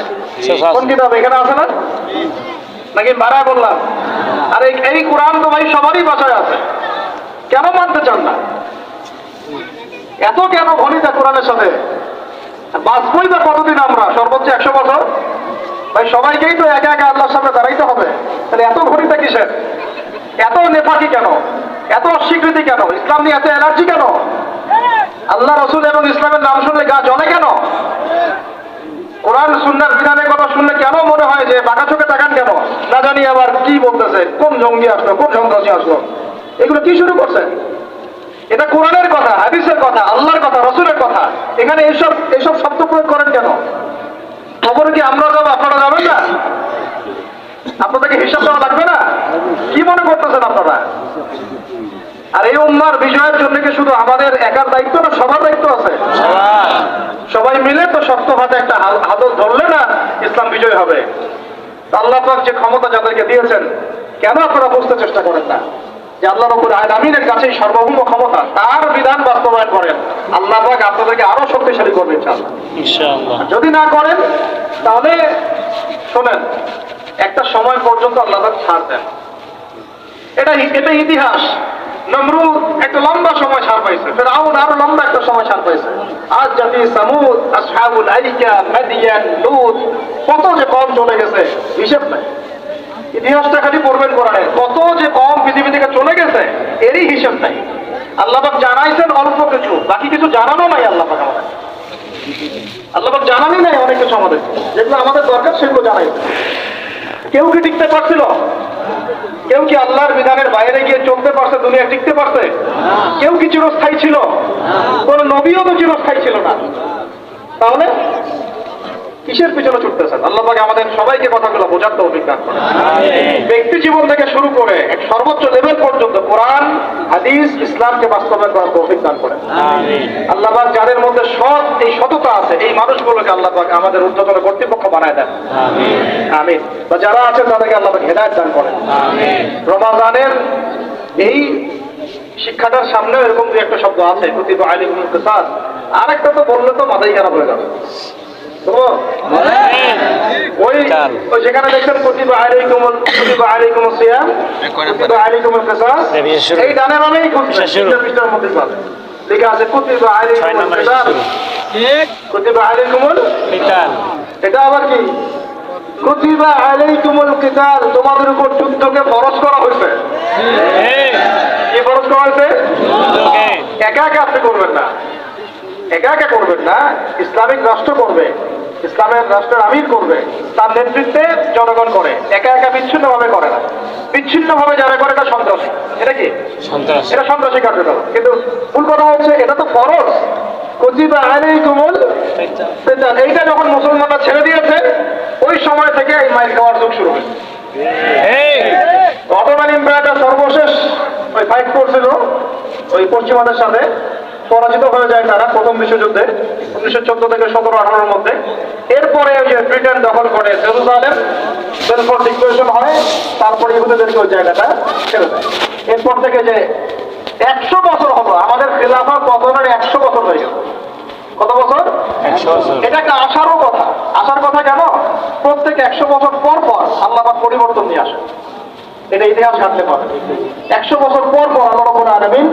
কোন কিতাব এখানে আছে না নাকি বাড়ায় বললাম আর এই কোরআন তো ভাই সবারই ভাষায় আছে কেন মানতে চান না এত কেন ঘনিতা কোরআনের সাথে বাঁচবই বা কতদিন আমরা সর্বোচ্চ 100 বছর ভাই সবাইকেই তো একা একা আল্লাহর সামনে দাঁড়াইতে হবে তাহলে এত ঘনিতা কিসের এত নেফাকি কেন এত অস্বীকৃতি কেন ইসলাম নিয়ে এত অ্যালার্জি কেন আল্লাহ রসুল এবং ইসলামের নাম শুনলে গা জ্বলে কেন কোরআন সুন্নাহর বিধানের কথা শুনলে কেন মনে হয় যে বাঁকা চোখে তাকান কেন না জানি আবার কি বলতেছে কোন জঙ্গি আসলো কোন সন্ত্রাসী আসলো এগুলো কি শুরু করছেন এটা কোরআনের কথা হাদিসের কথা আল্লাহর কথা রসুলের কথা এখানে এইসব শব্দ প্রয়োগ করেন কেন খবরে কি আমরা যাবো আপনারা যাবেন না আপনাদেরকে হিসাব দেওয়া লাগবে না কি মনে করতেছেন আপনারা আর এই উম্মার বিষয়ের জন্য কি শুধু আমাদের একার দায়িত্ব না সবার দায়িত্ব আছে সবাই মিলে তো শক্ত হাতে একটা হাতল ধরলে না ইসলাম বিজয় হবে আল্লাহ পাক যে ক্ষমতা যাদেরকে দিয়েছেন কেন আপনারা বুঝতে চেষ্টা করেন না যে আল্লাহ রাব্বুল আলামিনের কাছেই সর্বভৌম ক্ষমতা তার বিধান বাস্তবায়ন করেন আল্লাহ পাক আপনাদেরকে আরো শক্তিশালী করবেন ইনশাআল্লাহ যদি না করেন তাহলে শোনেন একটা সময় পর্যন্ত আল্লাহ পাক ছাড় দেন এটা ইতিহাস নমরুদ একটা লম্বা সময় ছাড় পাইছে ফিরআউন আরো লম্বা একটা সময় ছাড় পাইছে আজ জাতি সামুদ আসহাবুল আইকা মাদিয়ান লূত কত যে কম চলে গেছে হিসাব নাই ইতিহাসটা খালি পড়বেন কোরআনে কত যে কম পৃথিবী থেকে চলে গেছে এরই হিসাব নাই আল্লাহ পাক জানাইছেন অল্প কিছু বাকি কিছু জানানো নাই আল্লাহ পাক আমাদের আল্লাহ পাক জানানি নাই অনেক কিছু আমাদের যেগুলো আমাদের দরকার সেগুলো জানাই কেউ কি টিকতে পারছিল কেউ কি আল্লাহর বিধানের বাইরে গিয়ে চলতে পারছে, দুনিয়া টিকতে পারছে? কেউ কি চিরস্থায়ী ছিল? কোন নবীও তো চিরস্থায়ী ছিল না। তাহলে কিসের পিছনে ছুটতেছেন? আল্লাহ পাক আমাদের সবাইকে কথাগুলো বোঝার তৌফিক দান করেন। ব্যক্তি জীবন থেকে শুরু করে এক সর্বোচ্চ লেভেল পর্যন্ত কোরআন, হাদিস, ইসলামকে বাস্তবায়ন করার তৌফিক দান করেন। আল্লাহ পাক যাদের মধ্যে সৎ, এই সততা আছে, এই মানুষগুলোকে আল্লাহ পাক আমাদের ঊর্ধ্বতন কর্তৃপক্ষ বানায় দেন। আমিন। বা যারা আছেন তাদেরকে আল্লাহ পাক হেদায়েত দান করেন। রমাজানের এই শিক্ষাটার সামনে এরকম যে একটা শব্দ আছে, কুতিবা আলাইকুমুল কিসাস, আরেকটা তো বললে তো মাথায় খারাপ হয়ে যাবে। ওই যেখানে দেখছেন কুতিবা আলাইকুমুস সিয়াম, কুতিবা আলাইকুমুল কিসাস, এই ডানে বামেই খুঁজছেন, পৃষ্ঠার মধ্যে পাবেন লেখা আছে কুতিবা আলাইকুমুল কিসাস, কুতিবা আলাইকুমুল কিতাল। এটা আবার কি? কুতিবা আলাইকুমুল কিতাল, তোমাদের উপর যুদ্ধকে ফরজ করা হয়েছে। কি ফরজ করা হয়েছে? একা একা আপনি করবেন না, একা একা করবেন না, ইসলামিক রাষ্ট্র করবে, ইসলামের রাষ্ট্রের আমির করবে, তার নেতৃত্বে জনগণ করে, একা একা বিচ্ছিন্ন ভাবে করে না। বিচ্ছিন্ন ভাবে যারা করে এটা সন্ত্রাসী। এটা কি? সন্ত্রাস। এটা সন্ত্রাসী কার্যকলাপ। কিন্তু ভুল কথা হচ্ছে এটা তো ফরজ। কুতিবা আলাইকুমুল কিতাল, এইটা যখন মুসলমানরা ছেড়ে দিয়েছে ওই সময় থেকে এই মাইর খাওয়ার যুগ শুরু হয়েছে। অটোমান এম্পায়ারটা সর্বশেষ ওই ফাইট করছিল ওই পশ্চিমাদের সাথে, পরাজিত হয়ে যায় তারা প্রথম বিশ্বযুদ্ধে 1914 থেকে 17-18 মধ্যে। এরপরে ওই যে ব্রিটেন দখল করে জেরুজালেম, বেলফোর ডিক্লারেশন হয়, তারপরে ইহুদিদেরকে ওই জায়গাটা ছেড়ে দেয়। এরপর থেকে যে 100 বছর হলো আমাদের খিলাফার পতনের, 100 বছর হয়ে গেল। কত বছর? 100 বছর। এটা একটা আশারও কথা। আশার কথা কেন? প্রত্যেক 100 বছর পর পর আল্লাহ পাক পরিবর্তন নিয়ে আসে। এটা ইতিহাস ঘাটতে পারে। 100 বছর পর পর আল্লাহ রাব্বুল আলামিন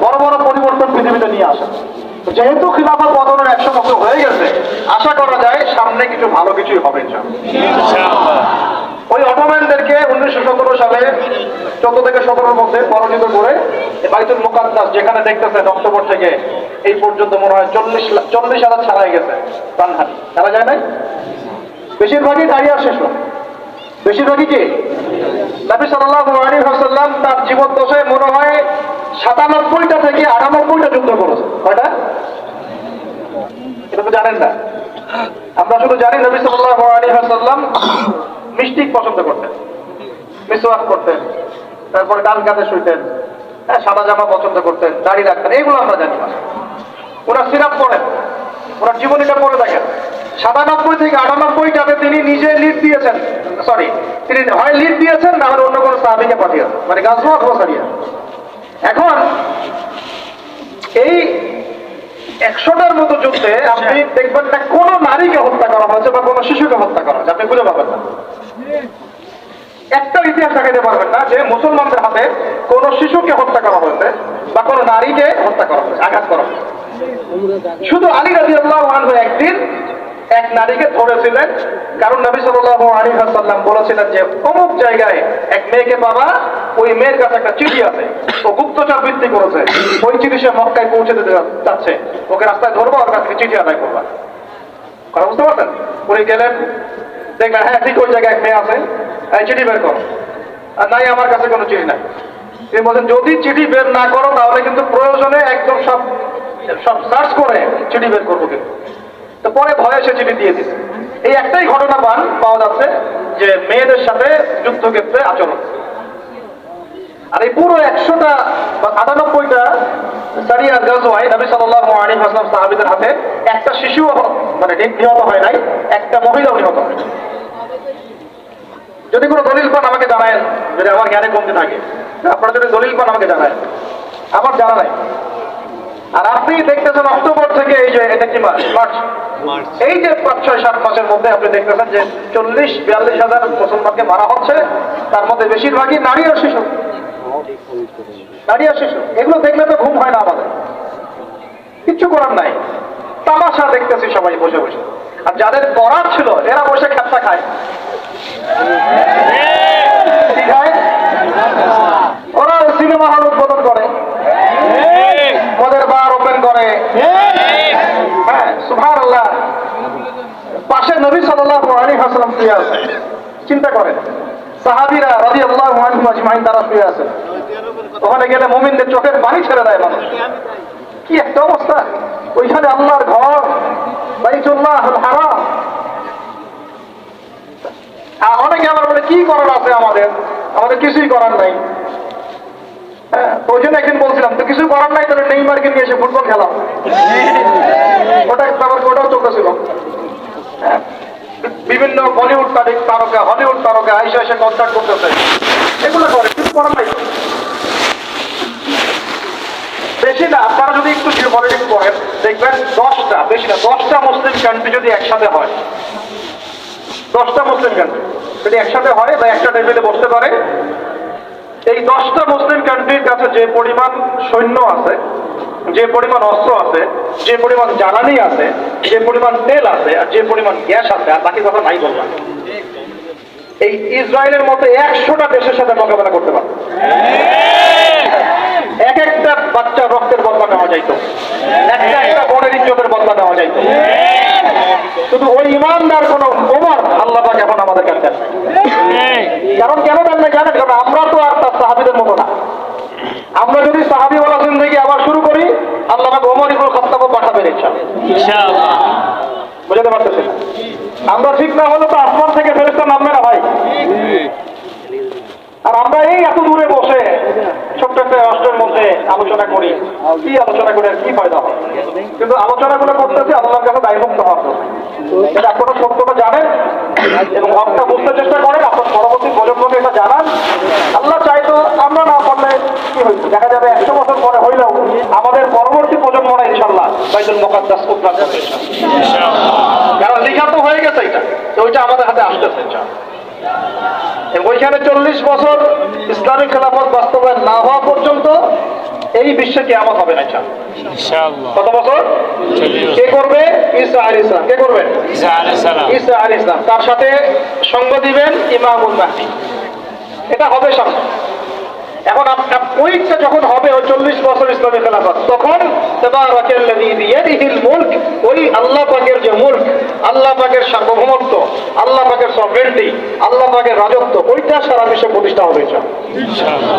বড় বড় পরিবর্তন পৃথিবীতে নিয়ে আসেন। যেহেতু খিলাফার পতনের 100 বছর হয়ে গেছে, আশা করা যায় সামনে কিছু ভালো কিছুই হবে ইনশাআল্লাহ। ওই অটোম্যানদেরকে 1917 সালে 14 থেকে 17-র মধ্যে পরাজিত করে বাইতুল মুকাদ্দাস, যেখানে দেখতেছেন অক্টোবর থেকে এই পর্যন্ত মনে হয় 40,000 ছাড়াই গেছে প্রাণহানি। ছাড়া যায় নাই? বেশিরভাগই দাঁড়িয়ে শেষ, বেশিরভাগই কি? নবী সাল্লাল্লাহু আলাইহি ওয়াসাল্লাম তার জীবন দশায় মনে হয় 97টা থেকে 98টা যুদ্ধ করেছে। কয়টা? এটা তো জানেন না। আমরা শুধু জানি নবী সাল্লাল্লাহু আলাইহি ওয়াসাল্লাম মিষ্টি পছন্দ করতেন, মিসওয়াক করতেন, তারপরে ডান কাঁধে শুইতেন, সাদা জামা পছন্দ করতেন, দাড়ি রাখতেন, এইগুলো আমরা জানি না। ওনার সিরাত পড়েন, ওনার জীবনীটা পড়ে দেখেন। 97 থেকে 98টাতে তিনি নিজে লিড দিয়েছেন, সরি, তিনি হয় লিড দিয়েছেন না হলে অন্য কোনো সাহাবীকে পাঠিয়েছেন, মানে গাজওয়াত ওয়াসারিয়া। এখন এই 100টার মতো যুদ্ধে আপনি দেখবেন না কোনো নারীকে হত্যা করা হয়েছে বা কোনো শিশুকে হত্যা করা হয়েছে, আপনি খুঁজে পাবেন না। একটা ইতিহাস দেখাতে পারবেন না যে মুসলমানদের হাতে কোনো শিশুকে হত্যা করা হয়েছে বা কোনো নারীকে হত্যা করা হয়েছে, আঘাত করা হয়েছে। শুধু আলী রাদিয়াল্লাহু আনহু একদিন এক নারীকে ধরেছিলেন, কারণ নবী সাল্লাল্লাহু আলাইহি ওয়াসাল্লাম বলেছিলেন যে অমুক জায়গায় এক মেয়েকে পাবা, ওই মেয়ের কাছে একটা চিঠি আছে, ও গুপ্তচর বৃত্তি করেছে, ওই চিঠি সে মক্কায় পৌঁছে দিতে যাচ্ছে, ওকে রাস্তায় ধরবো, ওর কাছ থেকে চিঠি আদায় করবা। কথা বুঝতে পারছেন? উনি গেলেন, দেখলেন হ্যাঁ ঠিক ওই জায়গায় এক মেয়ে আছে, এই চিঠি বের করো। আর নাই, আমার কাছে কোনো চিঠি নাই। তিনি বলছেন যদি চিঠি বের না করো তাহলে কিন্তু প্রয়োজনে একদম সব সার্চ করে চিঠি বের করবো কিন্তু। তো পরে ভয়ে সে চিঠি দিয়ে দিচ্ছে। এই একটাই ঘটনা পাওয়া যাচ্ছে যে মেয়েদের সাথে যুদ্ধক্ষেত্রে আচরণ। আর এই পুরো 100টা বা 98টা সারিয়া গাজওয়ায় নবী সাল্লাল্লাহু আলাইহি ওয়াসাল্লাম সাহাবীদের হাতে একটা শিশুও মানে নিহত হয় নাই, একটা মহিলাও নিহত হয়। যদি কোনো দলিল পান আমাকে জানায়েন, যদি আমার জ্ঞানে কমতে থাকে। আপনারা যদি দলিল পান আমাকে জানায়েন, আমার জানা নাই। আর আপনি দেখতেছেন অক্টোবর থেকে এই যে এটা কি মার্চ, এই যে 5-6-7 মাসের মধ্যে আপনি দেখতেছেন যে 40-42 হাজার মুসলমানকে মারা হচ্ছে, তার মধ্যে বেশিরভাগই নারী আর শিশু। নারী আর শিশু, এগুলো দেখলে তো ঘুম হয় না আমাদের, কিচ্ছু করার নাই। তামাশা দেখতেছি সবাই বসে বসে। আর যাদের করার ছিল এরা বসে খেপটা খায়। কি খায়? ওরা সিনেমা হল উদ্বোধন করে, মদের বার ওপেন করে। হ্যাঁ, সুবহানাল্লাহ। পাশে নবী সাল্লাল্লাহু আলাইহি ওয়াসাল্লাম শুয়ে আছে, চিন্তা করেন। সাহাবীরা রাদিয়াল্লাহু আনহুম আজমাইন তারা শুয়ে আছেন। ওখানে গেলে মুমিনদের চোখের পানি ছেড়ে দেয় মানুষ। কি একটা অবস্থা! ওইখানে আল্লাহর ঘর, বাইতুল্লাহুল হারাম। অনেকে আবার বলে কি করার আছে আমাদের, আমাদের কিছুই করার নাই। হ্যাঁ, ওই জন্য একদিন বলছিলাম তো কিছু করার নাই, তাহলে নেইমারকে নিয়ে এসে ফুটবল খেলাও। ওটাও চলতেছিল। হ্যাঁ, বিভিন্ন বলিউড তারকা, হলিউড তারকা আইসা এসে কনসার্ট করতেছে, এগুলো করে, কিছু করার নাই। বেশি না, আপনারা যদি একটু জিওপলিটিক্স করেন দেখবেন 10টা, বেশি না 10টা মুসলিম কান্ট্রি যদি একসাথে হয়, 10টা মুসলিম কান্ট্রি যদি একসাথে হয় বা একটা টেবিলে বসতে পারে, এই 10টা মুসলিম কান্ট্রির কাছে যে পরিমাণ সৈন্য আছে, যে পরিমাণ অস্ত্র আছে, যে পরিমাণ জ্বালানি আছে, যে পরিমাণ তেল আছে, আর যে পরিমাণ গ্যাস আছে, আর বাকি কথা নাই বললাম, এই ইসরায়েলের মতো 100টা দেশের সাথে মোকাবেলা করতে পারে। এক একটা বাচ্চা রক্তের বদলা নেওয়া যাইতো, একটা একটা বোনের ইজ্জতের বদলা নেওয়া যাইতো। শুধু ওই ইমানদার কোন ওমর আল্লাহ পাক এখন আমাদের কাছে দেন নাই। কারণ কেন দেন না জানেন? কারণ আমরা তো আর তার সাহাবীদের মতো না। আমরা যদি সাহাবী ওয়ালা জিন্দেগি আবার শুরু করি, আল্লাহ পাক ওমর ইবনে খাত্তাব পাঠাবেন ইনশাআল্লাহ। বুঝতে পারতেছেন? আমরা ঠিক না হলে তো আসমান থেকে ফেরেশতা নামবে না ভাই। আর আমরা এই এত দূরে বসে ছোট্ট একটা রাষ্ট্রের মধ্যে আলোচনা করি, কি আলোচনা করে আর কি ফায়দা হয়? কিন্তু আলোচনাগুলো করতেছি আল্লাহর কাছে দায়মুক্ত হওয়ার জন্য। এটা এখনো সত্যটা জানেন এবং হকটা বুঝতে চেষ্টা করেন, আপনার পরবর্তী প্রজন্মকে এটা জানান। আল্লাহ চাইতো আমরা না পারলে কি হইতো, দেখা যাবে 100 বছর পরে হইলেও আমাদের পরবর্তী প্রজন্মরা ইনশাআল্লাহ বাইতুল মুকাদ্দাস উদ্ধার করবে ইনশাআল্লাহ। কারণ লিখা তো হয়ে গেছে, এটা তো ওইটা আমাদের হাতে আসতেছে ইনশাআল্লাহ। ওইখানে 40 বছর ইসলামিক খেলাফত বাস্তবায়ন না হওয়া পর্যন্ত এই বিশ্বে কিয়ামত হবে না ইনশাআল্লাহ। কত বছর? কে করবে? ঈসা আলাইহিস সালাম। কে করবেন? ঈসা আলাইহিস সালাম। তার সাথে সঙ্গ দিবেন ইমামুল মাহদী। এটা হবে সামনে। এখন ওইটা যখন হবে, ওই 40 বছর ইসলামী খেলাফত, তখন তাবারাকাল্লাযী বিয়াদিহিল মুলক, ওই আল্লাহ পাকের যে মুলক, আল্লাহ পাকের সার্বভৌমত্ব, আল্লাহ পাকের সভরেন্টি, আল্লাহ পাকের রাজত্ব, ওইটা সারা বিশ্বে প্রতিষ্ঠা হবে ইনশাআল্লাহ।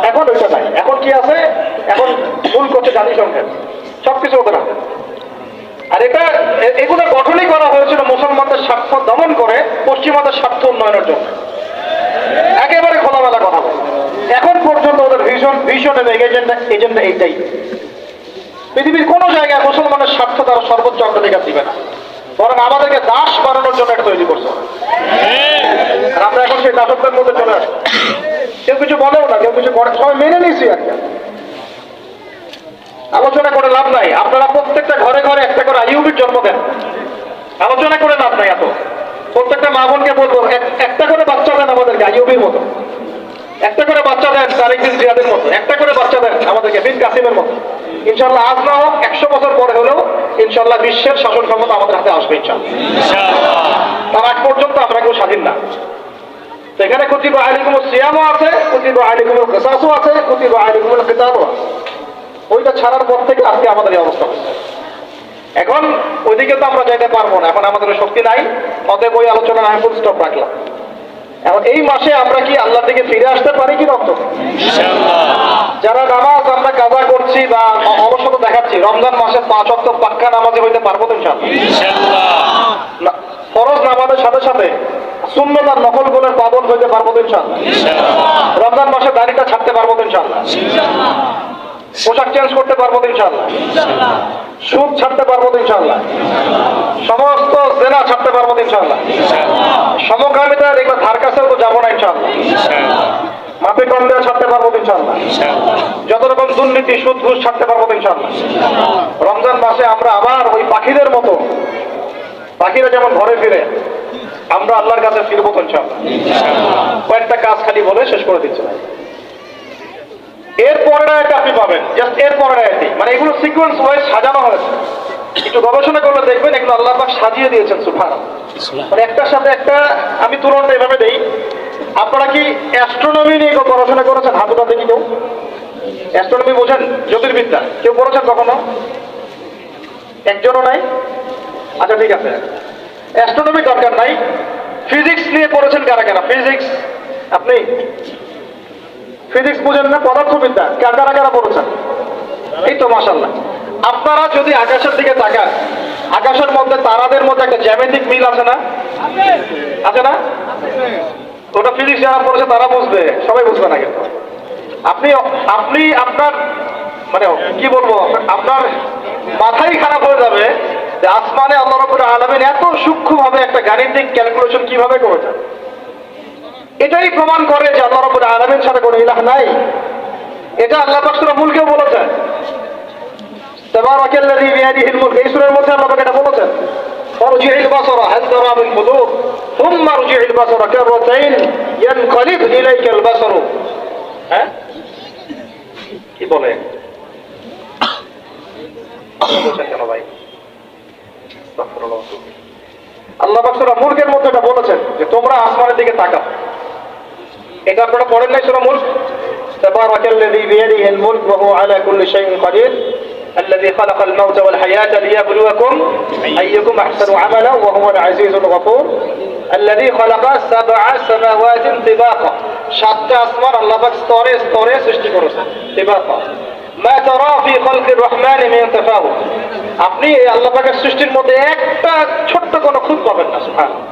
এখন ওইটা নাই। এখন কি আছে? এখন মুলক হচ্ছে জাতিসংঘের, সবকিছু ওদের হাতে। আর এগুলো গঠনই করা হয়েছিল মুসলমানদের স্বার্থ দমন করে পশ্চিমাদের স্বার্থ উন্নয়নের জন্য। একেবারে খোলামেলা কথা বলে এখন পর্যন্ত ওদের ভীষণ এজেন্ডা এইটাই। পৃথিবীর কোন জায়গায় মুসলমানের স্বার্থ তারা সর্বোচ্চ অগ্রাধিকার দিবে না, বরং আমাদেরকে দাস বানানোর জন্য এটা তৈরি করছে। আর আমরা এখন সেই দাসত্বের মধ্যে চলে আসি। কেউ কিছু বলেও না, কেউ কিছু করে, সবাই মেনে নিয়েছি একটা। আলোচনা করে লাভ নাই। আপনারা প্রত্যেকটা ঘরে ঘরে একটা করে আইয়ুবের জন্ম দেন, আলোচনা করে লাভ নাই। এত প্রত্যেকটা মা বোনকে বলবো একটা করে বাচ্চা দেন আমাদেরকে আইয়ুবের মতো, একটা করে বাচ্চা দেন তারেক বিন জিয়াদের মতো, একটা করে বাচ্চা দেন আমাদেরকে বিন কাসিমের মতো। ইনশাআল্লাহ আজ না হোক 100 বছর পরে হলেও ইনশাআল্লাহ বিশ্বের শাসন ক্ষমতা আমাদের হাতে আসবে ইনশাআল্লাহ। তার আগ পর্যন্ত আমরা কেউ স্বাধীন না। সেখানে কুতিবা আলাইকুমুস সিয়ামও আছে, কুতিবা আলাইকুমুল কিসাসও আছে, কুতিবা আলাইকুমুল কিতাবও আছে। ওইটা ছাড়ার পর থেকে আজকে আমাদের এই অবস্থা হচ্ছে। এখন ওইদিকে তো আমরা যাইতে পারবো না, এখন আমাদের শক্তি নাই। অতএব ওই আলোচনা আমি ফুল স্টপ রাখলাম। এখন এই মাসে আমরা কি আল্লাহ থেকে ফিরে আসতে পারি কি রক্ত? যারা নামাজ আমরা কাজা করছি বা অলসতা দেখাচ্ছি, রমজান মাসে 5 ওয়াক্ত পাক্কা নামাজে হইতে পারবো তো ইনশাআল্লাহ। ফরজ নামাজের সাথে সাথে সুন্নত আর নফল গুলোর পাবন হইতে পারবো তো ইনশাআল্লাহ। রমজান মাসে দাড়িটা ছাড়তে পারবো তো ইনশাআল্লাহ। পোশাক চেঞ্জ করতে পারবো তো ইনশাআল্লাহ। সুদ ছাড়তে পারবো তো ইনশাআল্লাহ। সমস্ত জেনা ছাড়তে পারবো তো ইনশাআল্লাহ। সমকামিতা দেখবে ধার কাছেও তো যাবো না ইনশাআল্লাহ। মাপে কম দেওয়া ছাড়তে পারবো তো ইনশাআল্লাহ। যত রকম দুর্নীতি সুদ ঘুষ ছাড়তে পারবো তো ইনশাআল্লাহ। রমজান মাসে আমরা আবার ওই পাখিদের মতো, পাখিরা যেমন ঘরে ফিরে, আমরা আল্লাহর কাছে ফিরবো তো ইনশাআল্লাহ। কয়েকটা কাজ খালি বলে শেষ করে দিচ্ছে না। এর পরের আয়াতে আপনি পাবেন, জাস্ট এর পরের আয়াতে, মানে এগুলো সিকোয়েন্স ওয়াইজ সাজানো হয়েছে। একটু গবেষণা করলে দেখবেন এগুলো আল্লাহ পাক সাজিয়ে দিয়েছেন সুবহানাল্লাহ। মানে একটার সাথে একটা আমি তুলনাটা এভাবে দেই। আপনারা কি অ্যাস্ট্রোনমি নিয়ে পড়াশোনা করেছেন? হাতুটা দেখি কেউ। অ্যাস্ট্রোনমি বোঝেন? জ্যোতির্বিদ্যা কেউ পড়েছেন কখনো? একজনও নাই? আচ্ছা ঠিক আছে, অ্যাস্ট্রোনমি দরকার নাই। ফিজিক্স নিয়ে পড়েছেন কারা কারা? ফিজিক্স, আপনি ফিজিক্স বুঝেন না, পদার্থবিদ্যা কারা কারা পড়েছেন? এই তো মাশাআল্লাহ। আপনারা যদি আকাশের দিকে তাকান, আকাশের মধ্যে তারাদের মধ্যে একটা জ্যামিতিক মিল আছে না? আছে না? ওটা ফিজিক্স যারা পড়েছে তারা বুঝবে, সবাই বুঝবে না কিন্তু। আপনি আপনি আপনার মানে কি বলবো, আপনার মাথাই খারাপ হয়ে যাবে যে আসমানে আল্লাহ রাব্বুল আলামিন এত সূক্ষ্মভাবে একটা গাণিতিক ক্যালকুলেশন কিভাবে করেছেন। এটাই প্রমাণ করে যে আল্লাহ রাব্বুল আলামিনের সাথে কোনো ইলাহ নাই। এটা আল্লাহ পাক সূরা মুলকেও বলেছেন, তাবারাকাল্লাযী বিয়াদিহিল মুলক, এই সূরার মধ্যে আল্লাহ পাক এটা বলেছেন, ফারজি'ল বাসারা হাল তারা মিন ফুতুর সুম্মা রজি'ল বাসারা কাররাতাইন ইয়ানকালিব ইলাইকাল বাসারু। হ্যাঁ, কি বলে বলছেন কেন ভাই? আল্লাহ পাক সূরা মুলকের মধ্যে এটা বলেছেন যে তোমরা আসমানের দিকে তাকাও। এটা আপনারা পড়েন নাই সূরা মুলক? তাবারাকাল্লাযী বিয়াদিহিল মুলক ওয়া হুয়া আলা কুল্লি শাইইন কাদির الذي خلق الموت والحياة ليبلوكم أيكم أحسن عملا وهو العزيز الغفور الذي خلق 7 سماوات طباقا। 7টা আসমান আল্লাহ পাক স্তরে স্তরে সৃষ্টি করেছেন। طباقا ما ترى في خلق الرحمن من تفاوت। আপনি এই আল্লাহ পাকের সৃষ্টির মধ্যে একটা ছোট্ট কোনো খুঁত পাবেন না। সুবহানাল্লাহ।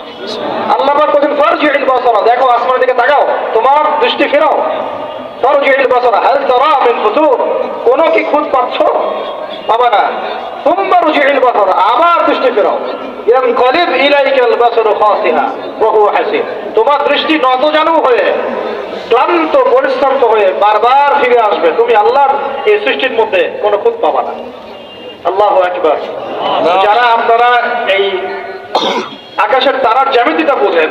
আল্লাহ পাক বলেন ফারজি'ল বাসারা, দেখো আসমানের দিকে তাকাও, তোমার দৃষ্টি ফেরাও। ফারজি'ল বাসারা হাল তারা মিন ফুতুর, কোনো কি খুঁত পাচ্ছ? পাবা না। সুম্মা রজি'ল বাসারা, আবার দৃষ্টি ফেরাও। ইয়ানকালিব ইলাইকাল বাসারু খাসিহা ওয়া হুয়া হাসিব, তোমার দৃষ্টি নতজানু হয়ে ক্লান্ত পরিশ্রান্ত হয়ে বারবার ফিরে আসবে, তুমি আল্লাহর এই সৃষ্টির মধ্যে কোনো খুঁত পাবা না। আল্লাহু আকবার। যারা আপনারা এই আকাশের তারার জ্যামিতিটা বোঝেন,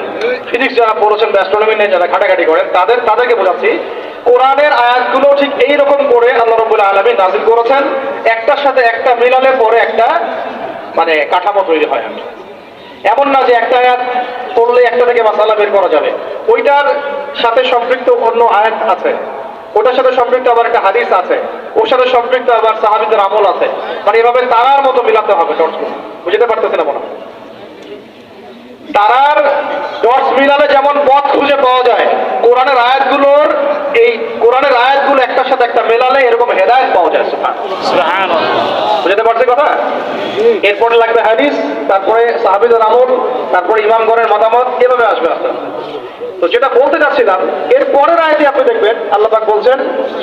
ফিজিক্স যারা পড়েছেন, অ্যাস্ট্রোনমি নিয়ে যারা ঘাটাঘাটি করেন, তাদেরকে বোঝাচ্ছি, কোরআনের আয়াতগুলো ঠিক এইরকম করে আল্লাহ রাব্বুল আলামিন নাযিল করেছেন, একটার সাথে একটা মিলালে পরে একটা মানে কাঠামো তৈরি হয়। এমন না যে একটা আয়াত পড়লে একটা থেকে মাসালা বের করা যাবে, ওইটার সাথে সম্পৃক্ত অন্য আয়াত আছে, ওটার সাথে সম্পৃক্ত আবার একটা হাদিস আছে, ওর সাথে সম্পৃক্ত আবার সাহাবীদের আমল আছে। মানে এভাবে তারার মতো মিলাতে হবে ডটসগুলো। বুঝতে পারতেছি না মনে হয়? তারার ডটস মিলালে যেমন পথ খুঁজে পাওয়া যায়, কোরআনের আয়াতগুলো একটার সাথে একটা মেলালে এরকম হেদায়েত পাওয়া যায়। সুবহানাল্লাহ। বুঝতে পারছি কথা? এরপরে লাগবে হাদিস, তারপরে সাহাবীদের আমল, তারপরে ইমামগণের মতামত, এভাবে আসবে আস্তে আস্তে। তো যেটা বলতে চাচ্ছিলাম, এর পরের আয়াতে আপনি দেখবেন আল্লাহ পাক বলছেন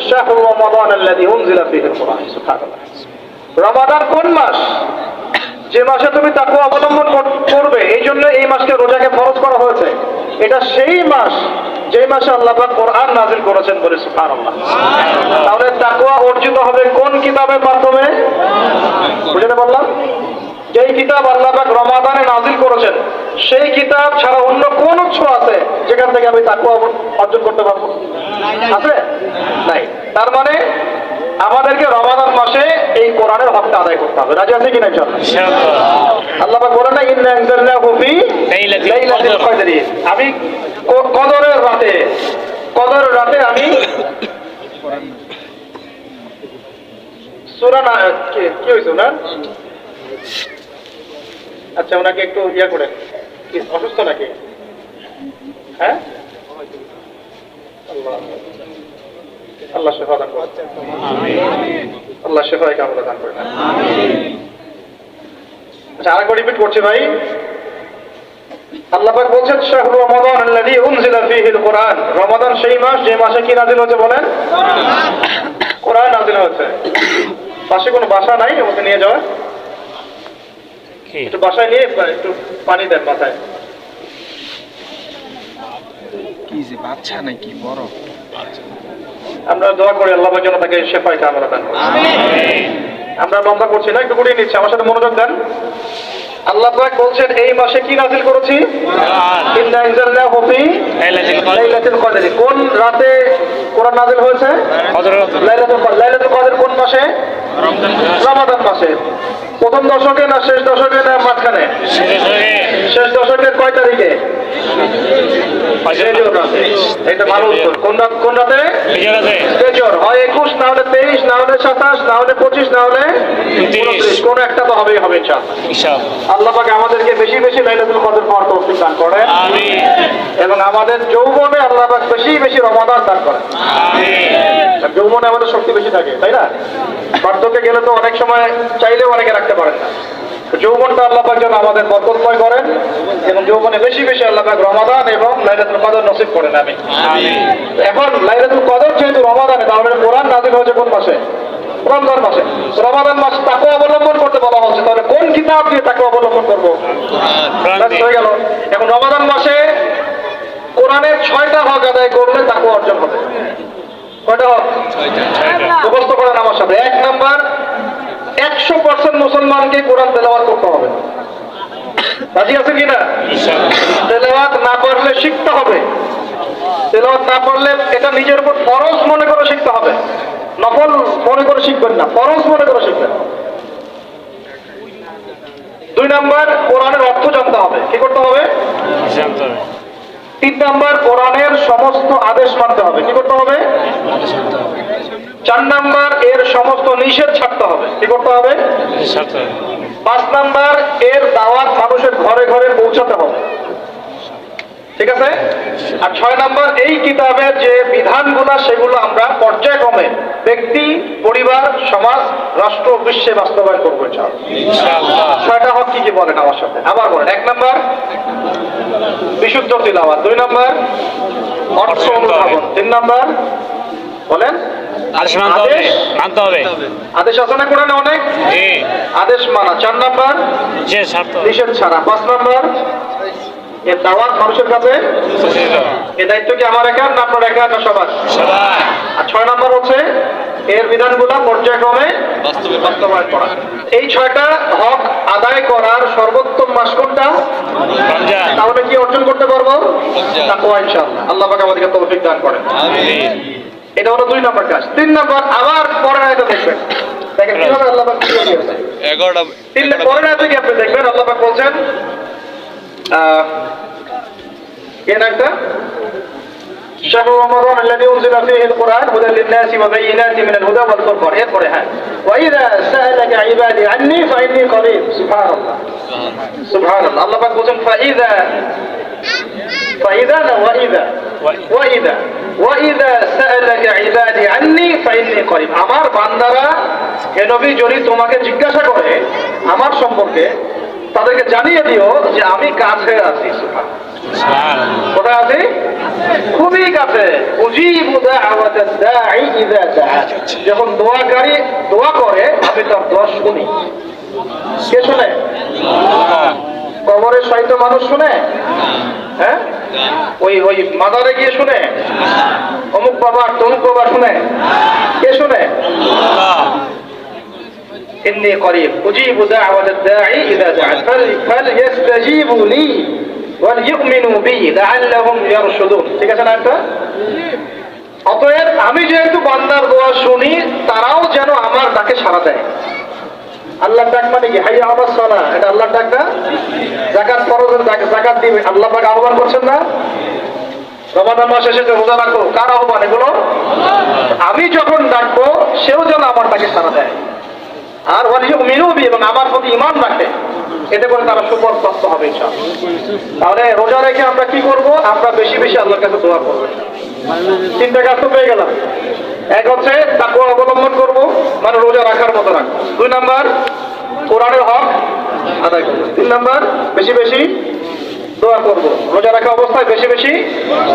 শাহরু রমাদান আল্লাযী উনজিলা ফীহিল কুরআন। সুবহানাল্লাহ। রমাদান কোন মাস? যে মাসে তুমি তাকওয়া অবলম্বন করবে, এই জন্য এই মাসকে রোজাকে ফরজ করা হয়েছে। এটা সেই মাস যে মাসে আল্লাহ পাক কোরআন নাযিল করেছেন, বলে সুবহানাল্লাহ। তাহলে তাকওয়া অর্জিত হবে কোন কিতাবের মাধ্যমে? বুঝতে পারলাম? যেই কিতাব আল্লাহ পাক রমাদানে নাযিল করেছেন, সেই কিতাব ছাড়া অন্য কোন উৎস আছে যেখান থেকে আমি তাকওয়া অর্জন করতে পারবো? আছে? নাই। তার মানে আমাদেরকে রমাদান মাসে এই কোরআনের হকটা আদায় করতে হবে। রাজি আছে কিনা ইনশাআল্লাহ? আল্লাহ পাক বলেন না ইন্না আনজালনাহু ফি লাইলাতিল কদর, আমি কদরের রাতে আমি সূরা না কি হইছে না? আচ্ছা, ওনাকে একটু ইয়া করে, কি অসুস্থ নাকি? হ্যাঁ, আল্লাহ শেফা দান করেন। আল্লাহ শেফায়ে কামলা দান করেন। আচ্ছা, আরেকবার রিপিট করছি ভাই। আল্লাহ পাক বলছেন শাহরু রমাদান আল্লাযী উনজিলা ফীহিল কুরআন, রমাদান সেই মাস যে মাসে কি নাযিল হয়েছে বলেন? কোরআন নাযিল হয়েছে। পাশে কোনো বাসা নাই ওকে নিয়ে যাওয়া? একটু বাসায় নিয়ে একটু পানি দেন মাথায়। কি যে বাচ্চা নাকি বড়? আমরা দোয়া করি আল্লাহ পাক যেন তাকে শেফায়ে কামলা দান করেন। আমিন। আমরা লম্বা করছি না, একটু গুটিয়ে নিচ্ছি, আমার সাথে মনোযোগ দেন। আল্লাহ পাক বলছেন এই মাসে কি নাযিল করেছি? ইন্না আনজালনাহু ফি লাইলাতিল কদর। কোন রাতে কোরআন নাযিল হয়েছে? লাইলাতুল কদর। লাইলাতুল কদর কোন মাসে? রমাদান মাসে। প্রথম দশকে না শেষ দশকে না মাঝখানে? শেষ দশকের কয় তারিখে? এটা ভালো উত্তর। কোন রাতে? বেজর। হয় 21, না হলে 23, না হলে 27, না হলে 25, না হলে 29 কোন একটা তো হবেই হবে ইনশাআল্লাহ। ইনশাআল্লাহ। আল্লাহ পাক আমাদেরকে বেশি বেশি লাইলাতুল কদর পাওয়ার তৌফিক দান করেন আমিন। এবং আমাদের যৌবনে আল্লাহ পাক বেশি বেশি রমাদান দান করেন। আমিন। আর যৌবনে আমাদের শক্তি বেশি থাকে, তাই না? বার্ধক্যে গেলে তো অনেক সময় চাইলেও অনেকে রাখতে পারেন না। তো যৌবনটা আল্লাহ পাক যেন আমাদের বরকতময় করেন এবং যৌবনে বেশি বেশি আল্লাহ পাক রমাদান এবং লাইলাতুল কদর নসিব করেন। আমিন। আমিন। এখন লাইলাতুল কদর যেহেতু রমাদানে, তাহলে কোরআন নাযিল হয়েছে কোন মাসে? রমজান মাসে। রমাদান মাস তাকওয়া অবলম্বন করতে বলা হচ্ছে, তাহলে কোন কিতাব দিয়ে তাকওয়া অবলম্বন করবো? ব্যাস হয়ে গেল। এখন রমাদান মাসে কোরআনের 6টা হক আদায় করলে তাকওয়া অর্জন হবে। কয়টা হক? মুখস্থ করেন আমার সাথে। 1 নাম্বার, 100% মুসলমানকে কোরআন তেলাওয়াত করতে হবে। রাজি আছেন কিনা? তেলাওয়াত না পারলে শিখতে হবে। তেলাওয়াত না পারলে এটা নিজের উপর ফরজ মনে করে শিখতে হবে। নফল মনে করে শিখবেন না, ফরজ মনে করে শিখবেন। 2 নাম্বার, কোরআনের অর্থ জানতে হবে। কি করতে হবে? 3 নাম্বার, কোরআনের সমস্ত আদেশ মানতে হবে। কি করতে হবে? 4 নাম্বার, এর সমস্ত নিষেধ ছাড়তে হবে। কি করতে হবে? 5 নাম্বার, এর দাওয়াত মানুষের ঘরে ঘরে পৌঁছাতে হবে। ঠিক আছে? আর 6 নাম্বার, এই কিতাবের যে বিধানগুলো সেগুলো আমরা পর্যায়ক্রমে ব্যক্তি, পরিবার, সমাজ, রাষ্ট্র, বিশ্বে বাস্তবায়ন করবো ইনশাআল্লাহ। 6টা হক কি কি বলেন আমার সাথে? আবার বলেন। 1 নাম্বার, বিশুদ্ধ তিলাওয়াত। 2 নাম্বার, অর্থ অনুধাবন। 3 নাম্বার, বলেন আদেশ মানতে হবে। আদেশ আছে না কোরআনে অনেক? জি। আদেশ মানা। 4 নাম্বার, নিষেধ ছাড়া। 5 নাম্বার, এর দাওয়াত মানুষের কাছে। এই দায়িত্ব কি আমার একা না আপনার একা না সবার? আর 6 নাম্বার হচ্ছে এর বিধানগুলো পর্যায়ক্রমে বাস্তবায়ন করা। এই 6টা হক আদায় করার সর্বোত্তম মাস কোনটা? রমজান। তাহলে কি অর্জন করতে পারবো? তাকওয়া ইনশাআল্লাহ। আল্লাহ পাক আমাদেরকে তৌফিক দান করেন। আমিন। এটা হলো 2 নাম্বার কাজ। 3 নাম্বার, আবার পরের আয়াতে দেখবেন। দেখেন কিভাবে আল্লাহ পাক কি দিয়েছে। 11টা পরের আয়াতে কি আপনি দেখবেন আল্লাহ পাক বলছেন এর একটা شهر رمضان الذي أنزل فيه القرآن هدى للناس وبينات من الهدى والفرقان. এরপরে হ্যাঁ, وإذا سألك عبادي عني فإني قريب. سبحان الله سبحان الله. আল্লাহ পাক বলেন فإذا না وإذا سألك عبادي عني فإني قريب. আমার বান্দারা হে নবী যদি তোমাকে জিজ্ঞাসা করে আমার সম্পর্কে, তাদেরকে জানিয়ে দিও যে আমি কাছে আছি। কোথায় আছি? খুবই কাছে। উজিবু দাওয়াতাদ দাঈ ইযা দাআ। যখন দোয়াকারী দোয়া করে আমি তার দোয়া শুনি। কে শুনে? কবরের সাহিত্য মানুষ শুনে? হ্যাঁ, ওই মাজারে গিয়ে শুনে? অমুক বাবা তমুক বাবা শুনে? কে শুনে? إني قريب أجيب دعوة الداعي إذا دعان فليستجيبوا لي وليؤمنوا بي لعلهم يرشدون. ঠিক আছে না? একটা অতএব আমি যেহেতু বান্দার দোয়া শুনি, তারাও যেন আমার ডাকে সাড়া দেয়। আল্লাহর ডাক মানে কি? হাইয়া আলাস সালাহ, এটা আল্লাহর ডাক না? যাকাত ফরজের ডাক, যাকাত দিবে। আল্লাহ পাক আহ্বান করছেন না? রমাদান মাস এসেছে, রোজা রাখো। কার আহ্বান এগুলো? আমি যখন ডাকবো সেও যেন আমার ডাকে সাড়া দেয়। আর ওয়ালিউমিনু বি, এবং আমার প্রতি ঈমান রাখে। এতে করে তারা সুপথপ্রাপ্ত হবে ইনশাআল্লাহ। তাহলে রোজা রেখে আমরা কি করব? আমরা বেশি বেশি আল্লাহর কাছে দোয়া করব। 3টা কাজ তো পেয়ে গেলাম। এক হচ্ছে তাকওয়া অবলম্বন করব, মানে রোজা রাখার মতো রাখবো। 2 নাম্বার, কোরআনের হক আদায় করব। 3 নাম্বার, বেশি বেশি দোয়া করব। রোজা রাখা অবস্থায় বেশি বেশি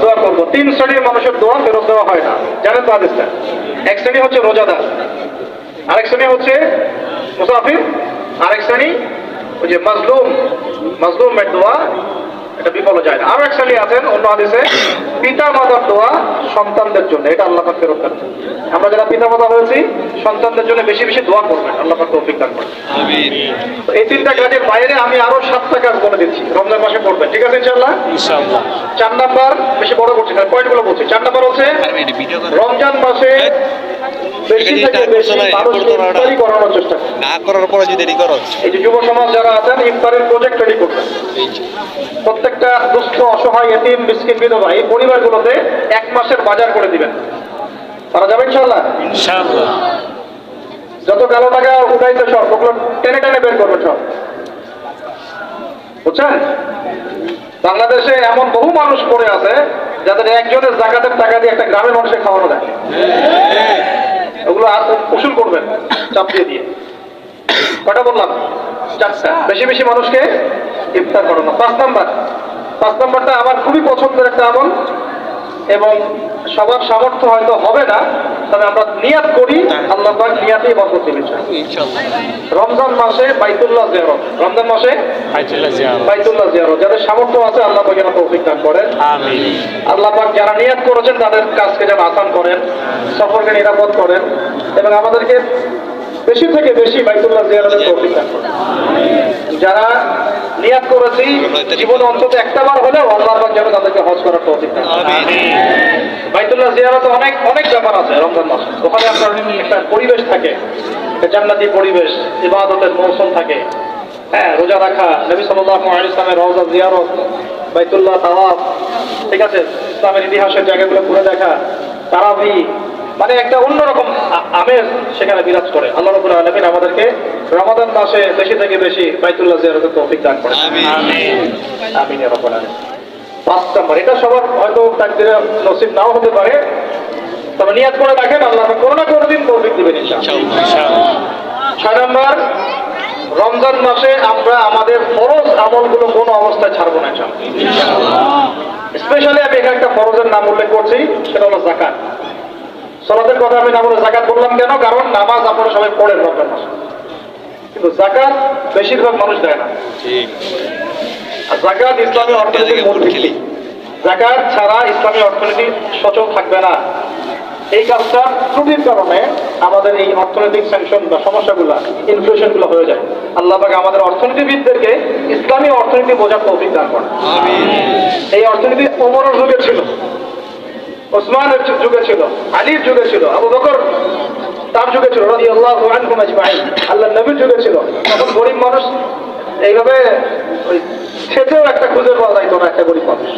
দোয়া করব। 3 শ্রেণীর মানুষের দোয়া ফেরত দেওয়া হয় না, জানেন তো হাদিসটা? এক শ্রেণী হচ্ছে রোজাদার, আরেক শ্রেণী হচ্ছে মুসাফির, আরেক শ্রেণী ওই যে মাজলুমের দোয়া, এটা বিফল যায় না। আরো এক শ্রেণী আছেন অন্য হাদিসে, পিতা মাতার দোয়া সন্তানদের জন্য, এটা আল্লাহ পাক ফেরত দেন। আমরা যারা পিতা মাতা হয়েছি সন্তানদের জন্য বেশি বেশি দোয়া করবেন, আল্লাহ পাক তৌফিক দান করেন। আমিন। এই 3টা কাজের বাইরে আমি আরো 7টা কাজ বলে দিচ্ছি, রমজান মাসে করবেন। ঠিক আছে ইনশাআল্লাহ? ইনশাআল্লাহ। 4 নাম্বার, বেশি বড় করছি না, পয়েন্টগুলো বলছি। 4 নাম্বার হচ্ছে রমজান মাসে বেশি থেকে বেশি মানুষকে ইফতারি করানোর চেষ্টা করুন। না করার পরে যদি দেরি করো, এই যে যুব সমাজ যারা আছেন, ইফতারের প্রজেক্ট রেডি করবেন। প্রত্যেকটা দুস্থ, অসহায়, এতিম, মিসকিন, বিধবা এই পরিবারগুলোতে 1 মাসের বাজার করে দিবেন। তারা যাবে ইনশাআল্লাহ? ইনশাআল্লাহ। যত কালো টাকা উঠাইতে সব ওগুলো টেনে টেনে বের করবে সব, বুঝছেন? বাংলাদেশে এমন বহু মানুষ পড়ে আছে যাদের একজনের জাকাতের টাকা দিয়ে একটা গ্রামের মানুষের খাওয়ানো যায়। ওগুলো আর উসুল করবেন চাপ দিয়ে দিয়ে। কটা বললাম? 4টা। বেশি বেশি মানুষকে ইফতার করানো। 5 নাম্বারটা আমার খুবই পছন্দের একটা আমল, এবং সবার সামর্থ্য হয়তো হবে না, তবে আমরা নিয়াত করি, আল্লাহ পাক নিয়াতেই বরকত দিবেন ইনশাআল্লাহ। রমজান মাসে বাইতুল্লাহ জিয়ারত, রমজান মাসে বাইতুল্লাহ জিয়ারত, যাদের সামর্থ্য আছে আল্লাহ পাক যেন তৌফিক দান করেন। আমিন। আল্লাহ পাক যারা নিয়াত করেছেন তাদের কাজকে যেন আসান করেন, সফরকে নিরাপদ করেন, এবং আমাদেরকে বেশি থেকে বেশি বাইতুল্লাহ জিয়ারতের তৌফিক দান করেন। যারা নিয়াত করেছি জীবনে অন্তত একটাবার হলেও আল্লাহ পাক যেন তাদেরকে হজ করার তৌফিক দান করেন। বাইতুল্লাহ জিয়ারতে অনেক অনেক ব্যাপার আছে রমজান মাসে। ওখানে আপনার একটা পরিবেশ থাকে, একটা জান্নাতি পরিবেশ, ইবাদতের মৌসুম থাকে। হ্যাঁ, রোজা রাখা, নবী সাল্লাল্লাহু আলাইহি ওয়াসাল্লামের রওজা জিয়ারত, বাইতুল্লাহ তাওয়াফ, ঠিক আছে, ইসলামের ইতিহাসের জায়গাগুলো ঘুরে দেখা, তারাবি, মানে একটা অন্যরকম আমেজ সেখানে বিরাজ করে। আল্লাহ রাব্বুল আলামিন আমাদেরকে রমাদান মাসে বেশি থেকে বেশি বাইতুল্লাহ জিয়ারতের তৌফিক দান করেন। আমিন আমিন ইয়া রাব্বাল আলামিন। 5 নম্বর, এটা সবার হয়তো তাকদীরে নসিব নাও হতে পারে, তবে নিয়াত করে রাখেন, আল্লাহ কোনো না কোনো দিন তৌফিক দিবেন ইনশাআল্লাহ। 6 নম্বর, রমজান মাসে আমরা আমাদের ফরজ আমলগুলো কোনো অবস্থায় ছাড়বো না ইনশাআল্লাহ। স্পেশালি আমি এখানে একটা ফরজের নাম উল্লেখ করছি, সেটা হলো যাকাত। সালাতের কথা আমি নাম যাকাত বললাম কেন? কারণ নামাজ আপনারা সবাই পড়েন রমজান মাসে, কিন্তু যাকাত বেশিরভাগ মানুষ দেয় না। ঠিক। আর যাকাত ইসলামী অর্থনীতির মূল ভিত্তি। যাকাত ছাড়া ইসলামী অর্থনীতি সচল থাকবে না। এই কাজটা ত্রুটির কারণে আমাদের এই অর্থনৈতিক স্যাংশন বা সমস্যাগুলো, ইনফ্লেশনগুলো হয়ে যায়। আল্লাহ পাক আমাদের অর্থনীতিবিদদেরকে ইসলামী অর্থনীতি বোঝার তৌফিক দান করেন। আমিন। এই অর্থনীতি ওমরের যুগে ছিল, ওসমানের যুগে ছিল, আলীর যুগে ছিল, আবু বকর তার যুগে ছিল, রাদিয়াল্লাহু আনহুম আজমাইন, আল্লাহর নবীর যুগে ছিল। তখন গরিব মানুষ এইভাবে ওই খেতেও একটা খুঁজে পাওয়া যাইতো না, একটা গরিব মানুষ।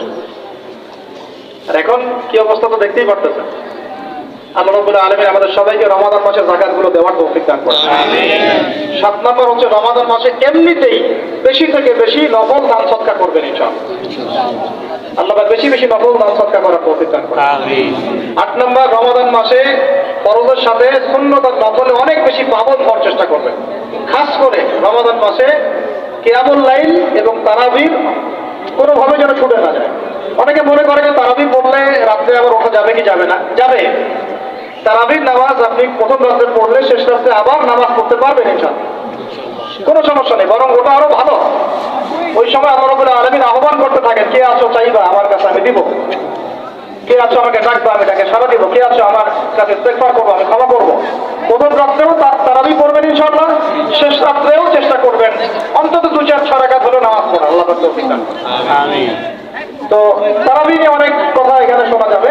আর এখন কি অবস্থা তো দেখতেই পারতেছেন। আল্লাহ রাব্বুল আলামিন আমাদের সবাইকে রমাদান মাসে যাকাতগুলো দেওয়ার তৌফিক দান করেন। আমিন। 7 নম্বর হচ্ছে রমাদান মাসে এমনিতেই বেশি থেকে বেশি নফল দান সদকা করবেন ইনশাআল্লাহ। আল্লাহ পাক বেশি বেশি নফল দান সদকা করার তৌফিক দান করেন। আমিন। 8 নম্বর, রমাদান মাসে ফরজের সাথে সুন্নত আর নফলে অনেক বেশি পাবন হওয়ার চেষ্টা করবেন। খাস করে রমাদান মাসে কিয়ামুল লাইল এবং তারাবির কোনোভাবে যেন ছুটে না যায়। অনেকে মনে করে যে তারাবি পড়লে রাত্রে আবার ওঠা যাবে কি যাবে না? যাবে। তারাবির নামাজ আপনি প্রথম রাত্রে পড়লে শেষ রাত্রে আবার নামাজ পড়তে পারবেন ইনশাআল্লাহ, কোনো সমস্যা নেই, বরং ওটা আরো ভালো। ওই সময় আল্লাহ রাব্বুল আলামিন আহ্বান করতে থাকেন, কে আছো চাইবা আমার কাছে আমি দিব, কে আছো আমাকে ডাকবা আমি ডাকে সাড়া দিব, কে আছো আমার কাছে ইস্তেগফার করবো আমি ক্ষমা করবো। প্রথম রাত্রেও তারাবি পড়বেন ইনশাআল্লাহ, শেষ রাত্রেও চেষ্টা করবেন অন্তত 2-4 রাকাত হলো নামাজ পড়া। আল্লাহ পাক তৌফিক দান করুন। আমিন। তো তারাবি নিয়ে অনেক কথা এখানে শোনা যাবে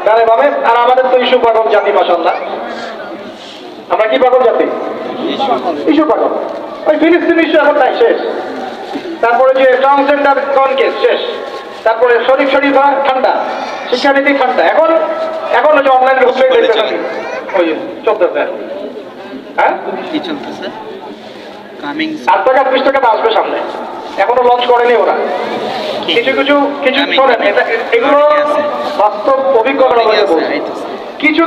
গানে ভাবে। আর আমাদের তো ইস্যু পাগল জাতি, মাশাআল্লাহ। আমরা কি পাগল জাতি? ইস্যু পাগল। ওই ফিলিস্তিন ইস্যু এখন নাই, শেষ। তারপরে যে ট্রান্সজেন্ডার কনকেস শেষ। তারপরে শরীফ শরীফা ঠান্ডা, শিক্ষানীতি ঠান্ডা। এখন ওই যে অনলাইন ঢুকলেই দেখতেছেন ওই চলতেছে। হ্যাঁ, কি চলতেছে? কামিং 8 টাকা 20 টাকা আসবে সামনে, এখনো লঞ্চ করেনি ওরা। কিছু শোনেন, এগুলো বাস্তব অভিজ্ঞতা বলছে। কিছু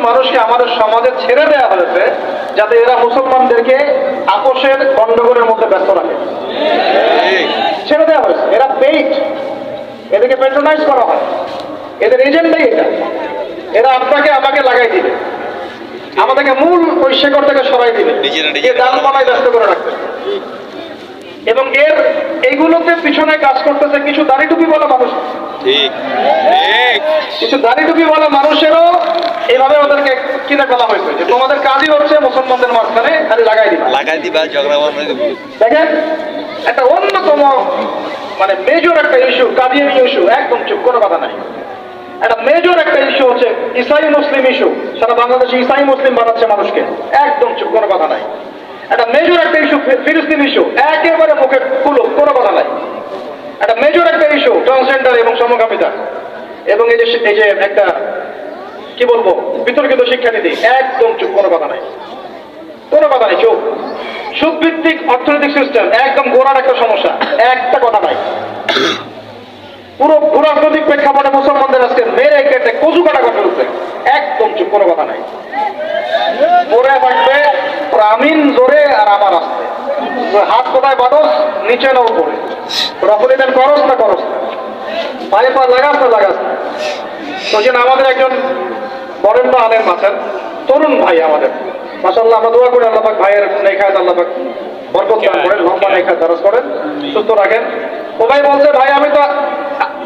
মানুষকে আমাদের সমাজে ছেড়ে দেওয়া হয়েছে যাতে এরা মুসলমানদেরকে আপোষের গন্ডগোলের মধ্যে ব্যস্ত রাখে। ছেড়ে দেওয়া হয়েছে, এরা পেইড, এদেরকে প্যাট্রোনাইজ করা হয়, এদের এজেন্ডাই এটা। এরা আপনাকে আমাকে লাগাই দিবে, আমাদেরকে মূল ওই শেকড় থেকে সরাই দিবে, দান বানায় ব্যস্ত করে রাখবে। এবং এইগুলোতে পিছনে কাজ করতেছে কিছু দাড়ি টুপি বলা মানুষ। ঠিক, কিছু দাড়ি টুপি বলা মানুষেরও এইভাবে ওদেরকে কিনে ফেলা হয়েছে যে তোমাদের কাজই হচ্ছে মুসলমানদের মাঝখানে খালি লাগাই দিবা ঝগড়া। দেখেন, একটা অন্যতম মানে মেজর একটা ইস্যু, কাদিয়ানি ইস্যু, একদম চুপ, কোনো কথা নাই। একটা মেজর একটা ইস্যু হচ্ছে ইসাই মুসলিম ইস্যু। সারা বাংলাদেশে ইসাই মুসলিম বানাচ্ছে মানুষকে, একদম চুপ, কোনো কথা নাই। একটা মেজর একটা ইস্যু ফিলিস্তিন ইস্যু, একেবারে মুখে খুলো, কোনো কথা নাই। একটা মেজর একটা ইস্যু ট্রান্সজেন্ডার এবং সমকামিতা। এবং এই যে একটা কি বলবো, বিতর্কিত শিক্ষানীতি, একদম চুপ, কোনো কথা নাই, কোনো কথা নাই, চুপ। সুদভিত্তিক অর্থনৈতিক সিস্টেম, একদম গোড়ার একটা সমস্যা, একটা কথা নাই। পুরো ভূরাজনৈতিক প্রেক্ষাপটে মুসলমানদের আজকে মেরে কেটে কচু কাটা করে ফেলছে, একদম চুপ, কোনো কথা নাই। পরে থাকবে আমিন জোরে আর আমার আসতে, হাত কোথায় বাদস, নিচে না উপরে, রফলি দেন করস না করস না, পায়ে পা লাগাস না লাগাস না। তো যেন আমাদের একজন বরেণ্য আলেম আছেন, তরুণ ভাই আমাদের, মাশাআল্লাহ, আমরা দোয়া করি আল্লাহ পাক ভাইয়ের নেখায়াত আল্লাহ পাক বরকত দান করেন, লম্বা নেখায়াত দারাজ করেন, সুস্থ রাখেন। ও ভাই বলছে, ভাই আমি তো,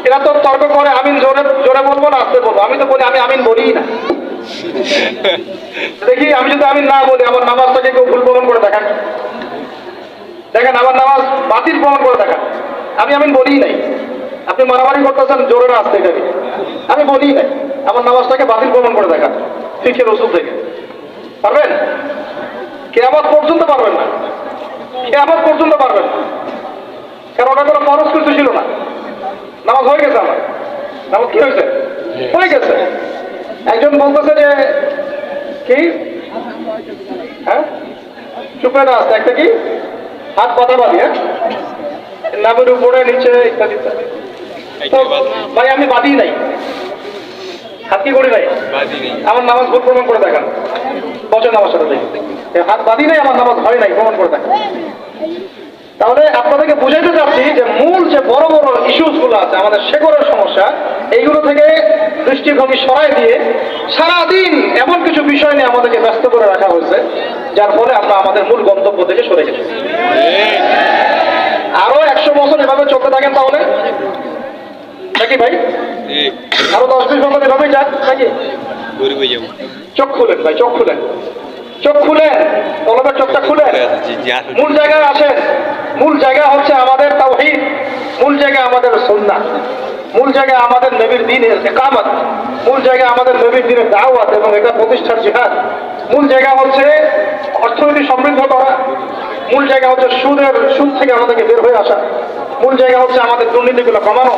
এরা তো তর্ক করে আমিন জোরে জোরে বলবো না আস্তে বলবো, আমি তো বলি আমি আমিন বলি না। দেখি আমি যদি আমিন না বলি আমার নামাজটাকে কেউ ভুল প্রমাণ করে দেখান, দেখেন আমার নামাজ বাতিল প্রমাণ করে দেখান, আমি আমিন বলি নাই। আপনি মারামারি করতেছেন জোরে না আসতে, এটাকে আমি বলি নাই, আমার নামাজটাকে বাতিল প্রমাণ করে দেখান ফিকহে রাসূল থেকে। পারবেন? কিয়ামত পর্যন্ত পারবেন না, কিয়ামত পর্যন্ত পারবেন না, কারণ ওটা কোনো ফরজ কিছু ছিল না। নামাজ হয়ে গেছে আমার, নামাজ কি হয়েছে, হয়ে গেছে। একজন বলতেছে যে কি, হ্যাঁ চুপে না আসতে, একটা কি হাত পাতা বাঁধি, হ্যাঁ নামের উপরে নিচে ইত্যাদি ইত্যাদি। তো ভাই আমি বাঁধি নাই, হাত কি করি নাই, আমার নামাজ ভুল প্রমাণ করে দেখান, বছর নামাজ সাথে দেখি হাত বাঁধি নাই, আমার নামাজ হয় নাই, প্রমাণ করে দেখান। তাহলে আপনাদেরকে বুঝাইতে চাচ্ছি যে মূল যে বড় বড় ইস্যুস গুলো আছে, আমাদের শেকড়ের সমস্যা, এইগুলো থেকে দৃষ্টিভঙ্গি সরাই দিয়ে সারাদিন এমন কিছু বিষয় নিয়ে আমাদেরকে ব্যস্ত করে রাখা হয়েছে, যার ফলে আমরা আমাদের মূল গন্তব্য থেকে সরে গেছি। আরো 100 বছর এভাবে চলতে থাকেন তাহলে নাকি ভাই, আরো 10-20 বছর এভাবেই যাক নাকি? চোখ খুলেন ভাই, চোখ খুলেন, চোখ খুলেন, কলমের চোখটা খুলেন, মূল জায়গায় আসেন। মূল জায়গা হচ্ছে আমাদের তাওহীদ, মূল জায়গা আমাদের সুন্নাহ, মূল জায়গা আমাদের নবীর দ্বীনের ইকামত, মূল জায়গা আমাদের নবীর দ্বীনের দাওয়াত এবং এটা প্রতিষ্ঠার জিহাদ, মূল জায়গা হচ্ছে অর্থনীতি সমৃদ্ধ করা, মূল জায়গা হচ্ছে সুদ থেকে আমাদেরকে বের হয়ে আসা, মূল জায়গা হচ্ছে আমাদের দুর্নীতিগুলো কমানো,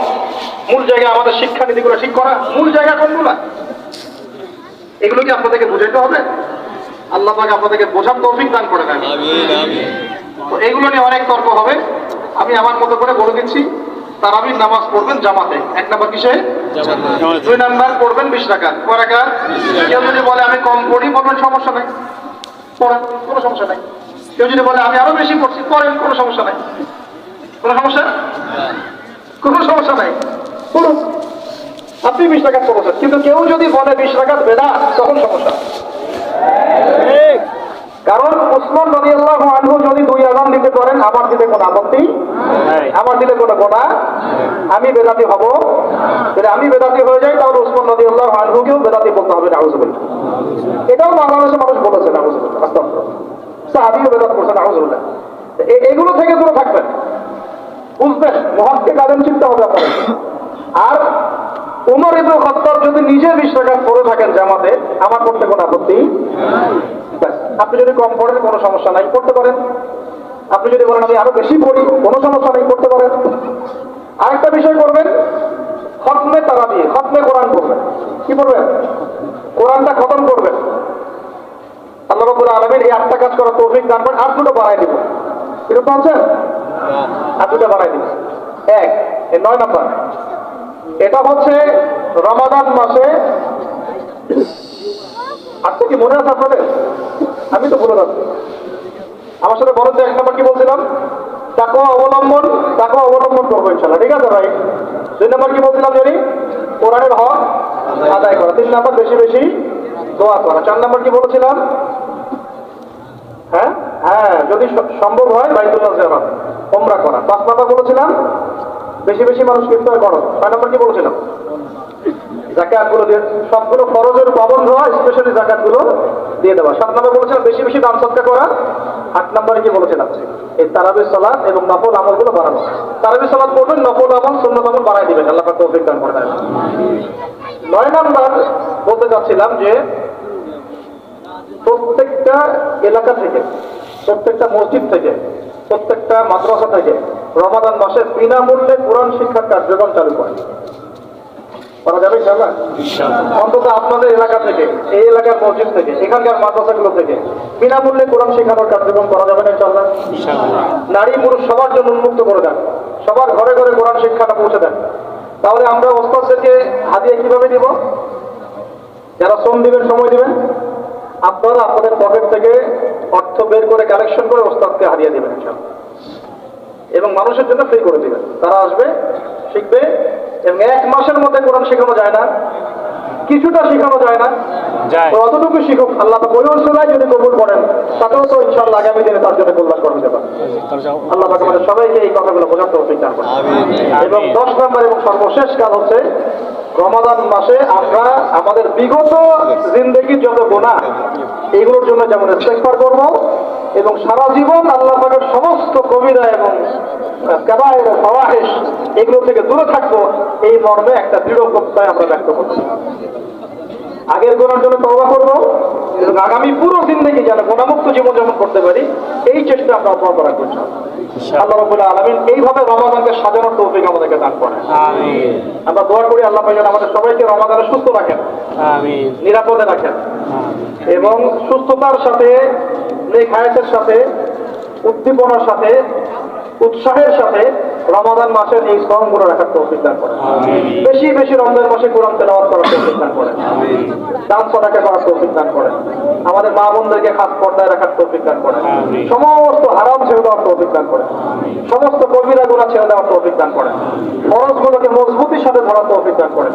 মূল জায়গা আমাদের শিক্ষানীতিগুলো ঠিক করা। মূল জায়গা কোনগুলা, এগুলো কি আপনাদেরকে বুঝাইতে হবে? আল্লাহ পাক আপনাদেরকে বোঝার তৌফিক দান করে দেন। তো এইগুলো নিয়ে অনেক তর্ক হবে, আমি আমার মতো করে বলে দিচ্ছি। তারাবির নামাজ পড়বেন জামাতে, 1 নাম্বার কিসে, 2 নাম্বার পড়বেন 20 রাকাত, কয় রাকাত? কেউ যদি বলে আমি কম পড়ি, বলবেন সমস্যা নাই, পড়েন, কোনো সমস্যা নাই। কেউ যদি বলে আমি আরো বেশি পড়ছি, পড়েন, কোনো সমস্যা নাই, কোনো সমস্যা, কোনো সমস্যা নাই, পড়ুন। আপনি 20 রাকাত পড়েছেন, কিন্তু কেউ যদি বলে 20 রাকাত বেদাত, তখন সমস্যা। কারণ উসমান রাদিয়াল্লাহু আনহু যদি 2 আযান দিতে পারেন, আমার দিতে কোনো আপত্তি নাই, আমার দিতে কোনো গোনা, আমি বেদাতি হব। যদি আমি বেদাতি হয়ে যাই, তাহলে উসমান রাদিয়াল্লাহু আনহুকেও বেদাতি বলতে হবে, নাউযুবিল্লাহ। এটাও বাংলাদেশের মানুষ বলেছে, নাউযুবিল্লাহ, আস্তাগফিরুল্লাহ, সাহাবীও বেদাত করছে, নাউযুবিল্লাহ। এগুলো থেকে দূরে থাকবেন, বুঝবেন, মুহাক্কিক আলেম চিন্তা হবে আপনাদের। আর উমর ইবনে খাত্তাব যদি নিজে 20 রাকাত পড়ে থাকেন জামাতে, আমার করতে কোনো আপত্তি নাই। আপনি যদি কম পড়েন, কোনো সমস্যা নাই, করতে পারেন। আপনি যদি বলেন আমি আরো বেশি পড়ি, কোনো সমস্যা নেই, করতে পারেন। আরেকটা বিষয় করবেন, খতমে তারাবি, খতমে কোরআন করবেন। কি করবেন? কোরআনটা খতম করবেন। আল্লাহ রাব্বুল আলামিন এই 8টা কাজ করার তৌফিক দান করেন, আর 2টো বাড়াই দিব। এরকম বলছেন, আর 2টা বাড়াই দিব। 9 নাম্বার, এটা হচ্ছে রমাদান মাসে, আজকে কি মনে আছে আপনাদের? আমি তো ভুলে যাচ্ছি, আমার সাথে বলেন যে 1 নাম্বার কি বলছিলাম? তাকওয়া অবলম্বন করবো ইনশাআল্লাহ, ঠিক আছে ভাই? 2 নাম্বার কি বলছিলাম জানি? কোরআনের হক আদায় করা। 3 নাম্বার বেশি বেশি দোয়া করা। 4 নাম্বার কি বলেছিলাম? হ্যাঁ, যদি সম্ভব হয় বাইতুল্লাহ জিয়ারত, উমরা করা। 5 নাম্বার বলেছিলাম বেশি বেশি মানুষকে ইফতার করো। 6 নাম্বার কি বলেছিলাম? যাকাত গুলো দিয়ে, সবগুলো ফরজের পাবন্ধ হওয়া, স্পেশালি যাকাত গুলো দিয়ে দেওয়া। 7 নাম্বার বলেছিলাম বেশি বেশি দান সদকা করা। 8 নাম্বারে কি বলেছিলাম? এই তারাবির সালাত এবং নফল আমলগুলো বাড়ানো। তারাবির সালাত পড়বেন, নফল আমল, সুন্নাত আমল বাড়াই দিবেন, আল্লাহ পাক তৌফিক দান করে দেন। 9 নাম্বার বলতে চাচ্ছিলাম যে প্রত্যেকটা এলাকা থেকে, প্রত্যেকটা মসজিদ থেকে, প্রত্যেকটা মাদ্রাসা থেকে রমাদান মাসে বিনামূল্যে কোরআন শিক্ষার কার্যক্রম চালু করে। করা যাবে ইনশাআল্লাহ? অন্তত আপনাদের এলাকা থেকে, এই এলাকার মসজিদ থেকে, এখানকার মাদ্রাসাগুলো থেকে বিনামূল্যে কোরআন শেখানোর কার্যক্রম করা যাবে না ইনশাআল্লাহ? নারী পুরুষ সবার জন্য উন্মুক্ত করে দেন, সবার ঘরে ঘরে কোরআন শিক্ষাটা পৌঁছে দেন। তাহলে আমরা ওস্তাদদেরকে হাদিয়া কিভাবে দিব? যারা শ্রম দিবেন, সময় দিবেন, আপনারা আপনাদের পকেট থেকে অর্থ বের করে কালেকশন করে ওস্তাদকে হাদিয়া দিবেন ইনশাআল্লাহ, এবং মানুষের জন্য ফ্রি করে দিবেন। তারা আসবে, শিখবে, এবং 1 মাসের মধ্যে কোরআন শেখানো যায় না, কিছুটা শেখানো যায় না, তো অতটুকু শিখুক। আল্লাহ পাক ওই ওসিলায় যদি কবুল করেন, তাতেও তো ইনশাআল্লাহ আগামী দিনে তার জন্য কল্যাণ করা যেতে পারে। আল্লাহ পাক আমাদের সবাইকে এই কথাগুলো বোঝার তৌফিক দান করেন। এবং 10 নম্বর এবং সর্বশেষ কাজ হচ্ছে, রমাদান মাসে আমরা আমাদের বিগত জিন্দেগির যত গুনাহ, এইগুলোর জন্য যেমন ইস্তেগফার করব, এবং সারা জীবন আল্লাহ পাকের সমস্ত কবিরা এবং কাবায়ের ফাওয়াহিশ এগুলো থেকে দূরে থাকবো, এই মর্মে একটা দৃঢ় প্রত্যয় আমরা ব্যক্ত করব। আগের গুনার জন্য তওবা করব, এবং আগামী পুরো জিন্দেগি যেন গুনাহমুক্ত জীবনযাপন করতে পারি, এই চেষ্টা আমরা অব্যাহত রাখবো ইনশাআল্লাহ। আল্লাহ রাব্বুল আলামিন এইভাবে রমাদানকে সাজানোর তৌফিক আমাদেরকে দান করেন। আমিন। আমরা দোয়া করি আল্লাহ পাক যেন আমাদের সবাইকে রমাদানে সুস্থ রাখেন, আমিন, নিরাপদে রাখেন, এবং সুস্থতার সাথে, নেক হায়াতের সাথে, উদ্দীপনার সাথে, উৎসাহের সাথে রমাদান মাসের এই শ্রমগুলো রাখার তৌফিক দান করেন। বেশি বেশি রমজান মাসে কোরআন তেলাওয়াত করার তৌফিক দান করেন, দান সদকা করার তৌফিক দান করেন, আমাদের মা বোনদেরকে খাস পর্দায় রাখার তৌফিক দান করেন, সমস্ত হারাম ছেড়ে দেওয়ার তৌফিক দান করেন, সমস্ত কবিরা গুনাহ ছেড়ে দেওয়ার তৌফিক দান করেন, ফরজগুলোকে মজবুতির সাথে ধরার তৌফিক দান করেন,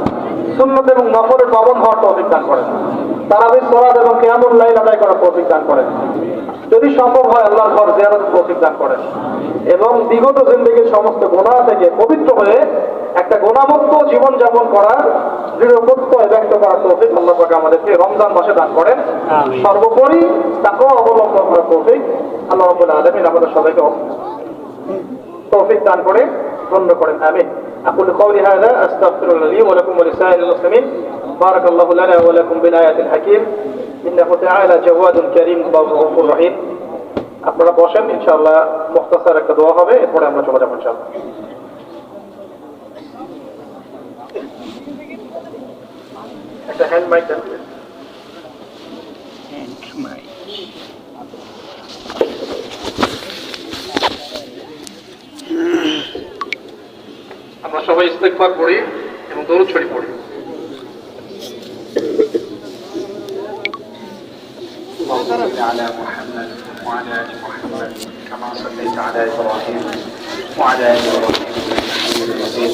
সুন্নত এবং নফলের পাবন হওয়ার তৌফিক দান করেন, তারাবির সালাত এবং কিয়ামুল লাইল আদায় করার তৌফিক দান করেন, যদি সম্ভব হয় আল্লাহর ঘর জিয়ারতের তৌফিক দান করেন, এবং বিগত জিন্দেগির সমস্ত গুনাহ থেকে পবিত্র হয়ে একটা গুনাহমুক্ত জীবন যাপন করার দৃঢ় প্রত্যয় ব্যক্ত করার তৌফিক আল্লাহ পাক আমাদেরকে রমজান মাসে দান করেন। সর্বোপরি তাকওয়া অবলম্বন করার তৌফিক আল্লাহ রাব্বুল আলামিন আমাদের সবাইকে তৌফিক দান করে ধন্য করেন। আমিন। أقول قولي هذا أستغفر الله لي ولكم ولسائر المسلمين. بارك الله لنا ولكم بالآيات الحكيم إنه تعالى جواد كريم غفور رحيم. আপনারা বসেন, ইনশাআল্লাহ মুখতাসার একটা দোয়া হবে, এরপরে আমরা চলে যাবো ইনশাআল্লাহ। একটা হ্যান্ড মাইক দেন। আমরা সবাই ইস্তেগফার পড়ি এবং দরুদ শরীফ পড়ি। اللهم صل على محمد وعلى ال محمد كما صليت على ابراهيم وعلى ال ابراهيم انك حميد مجيد.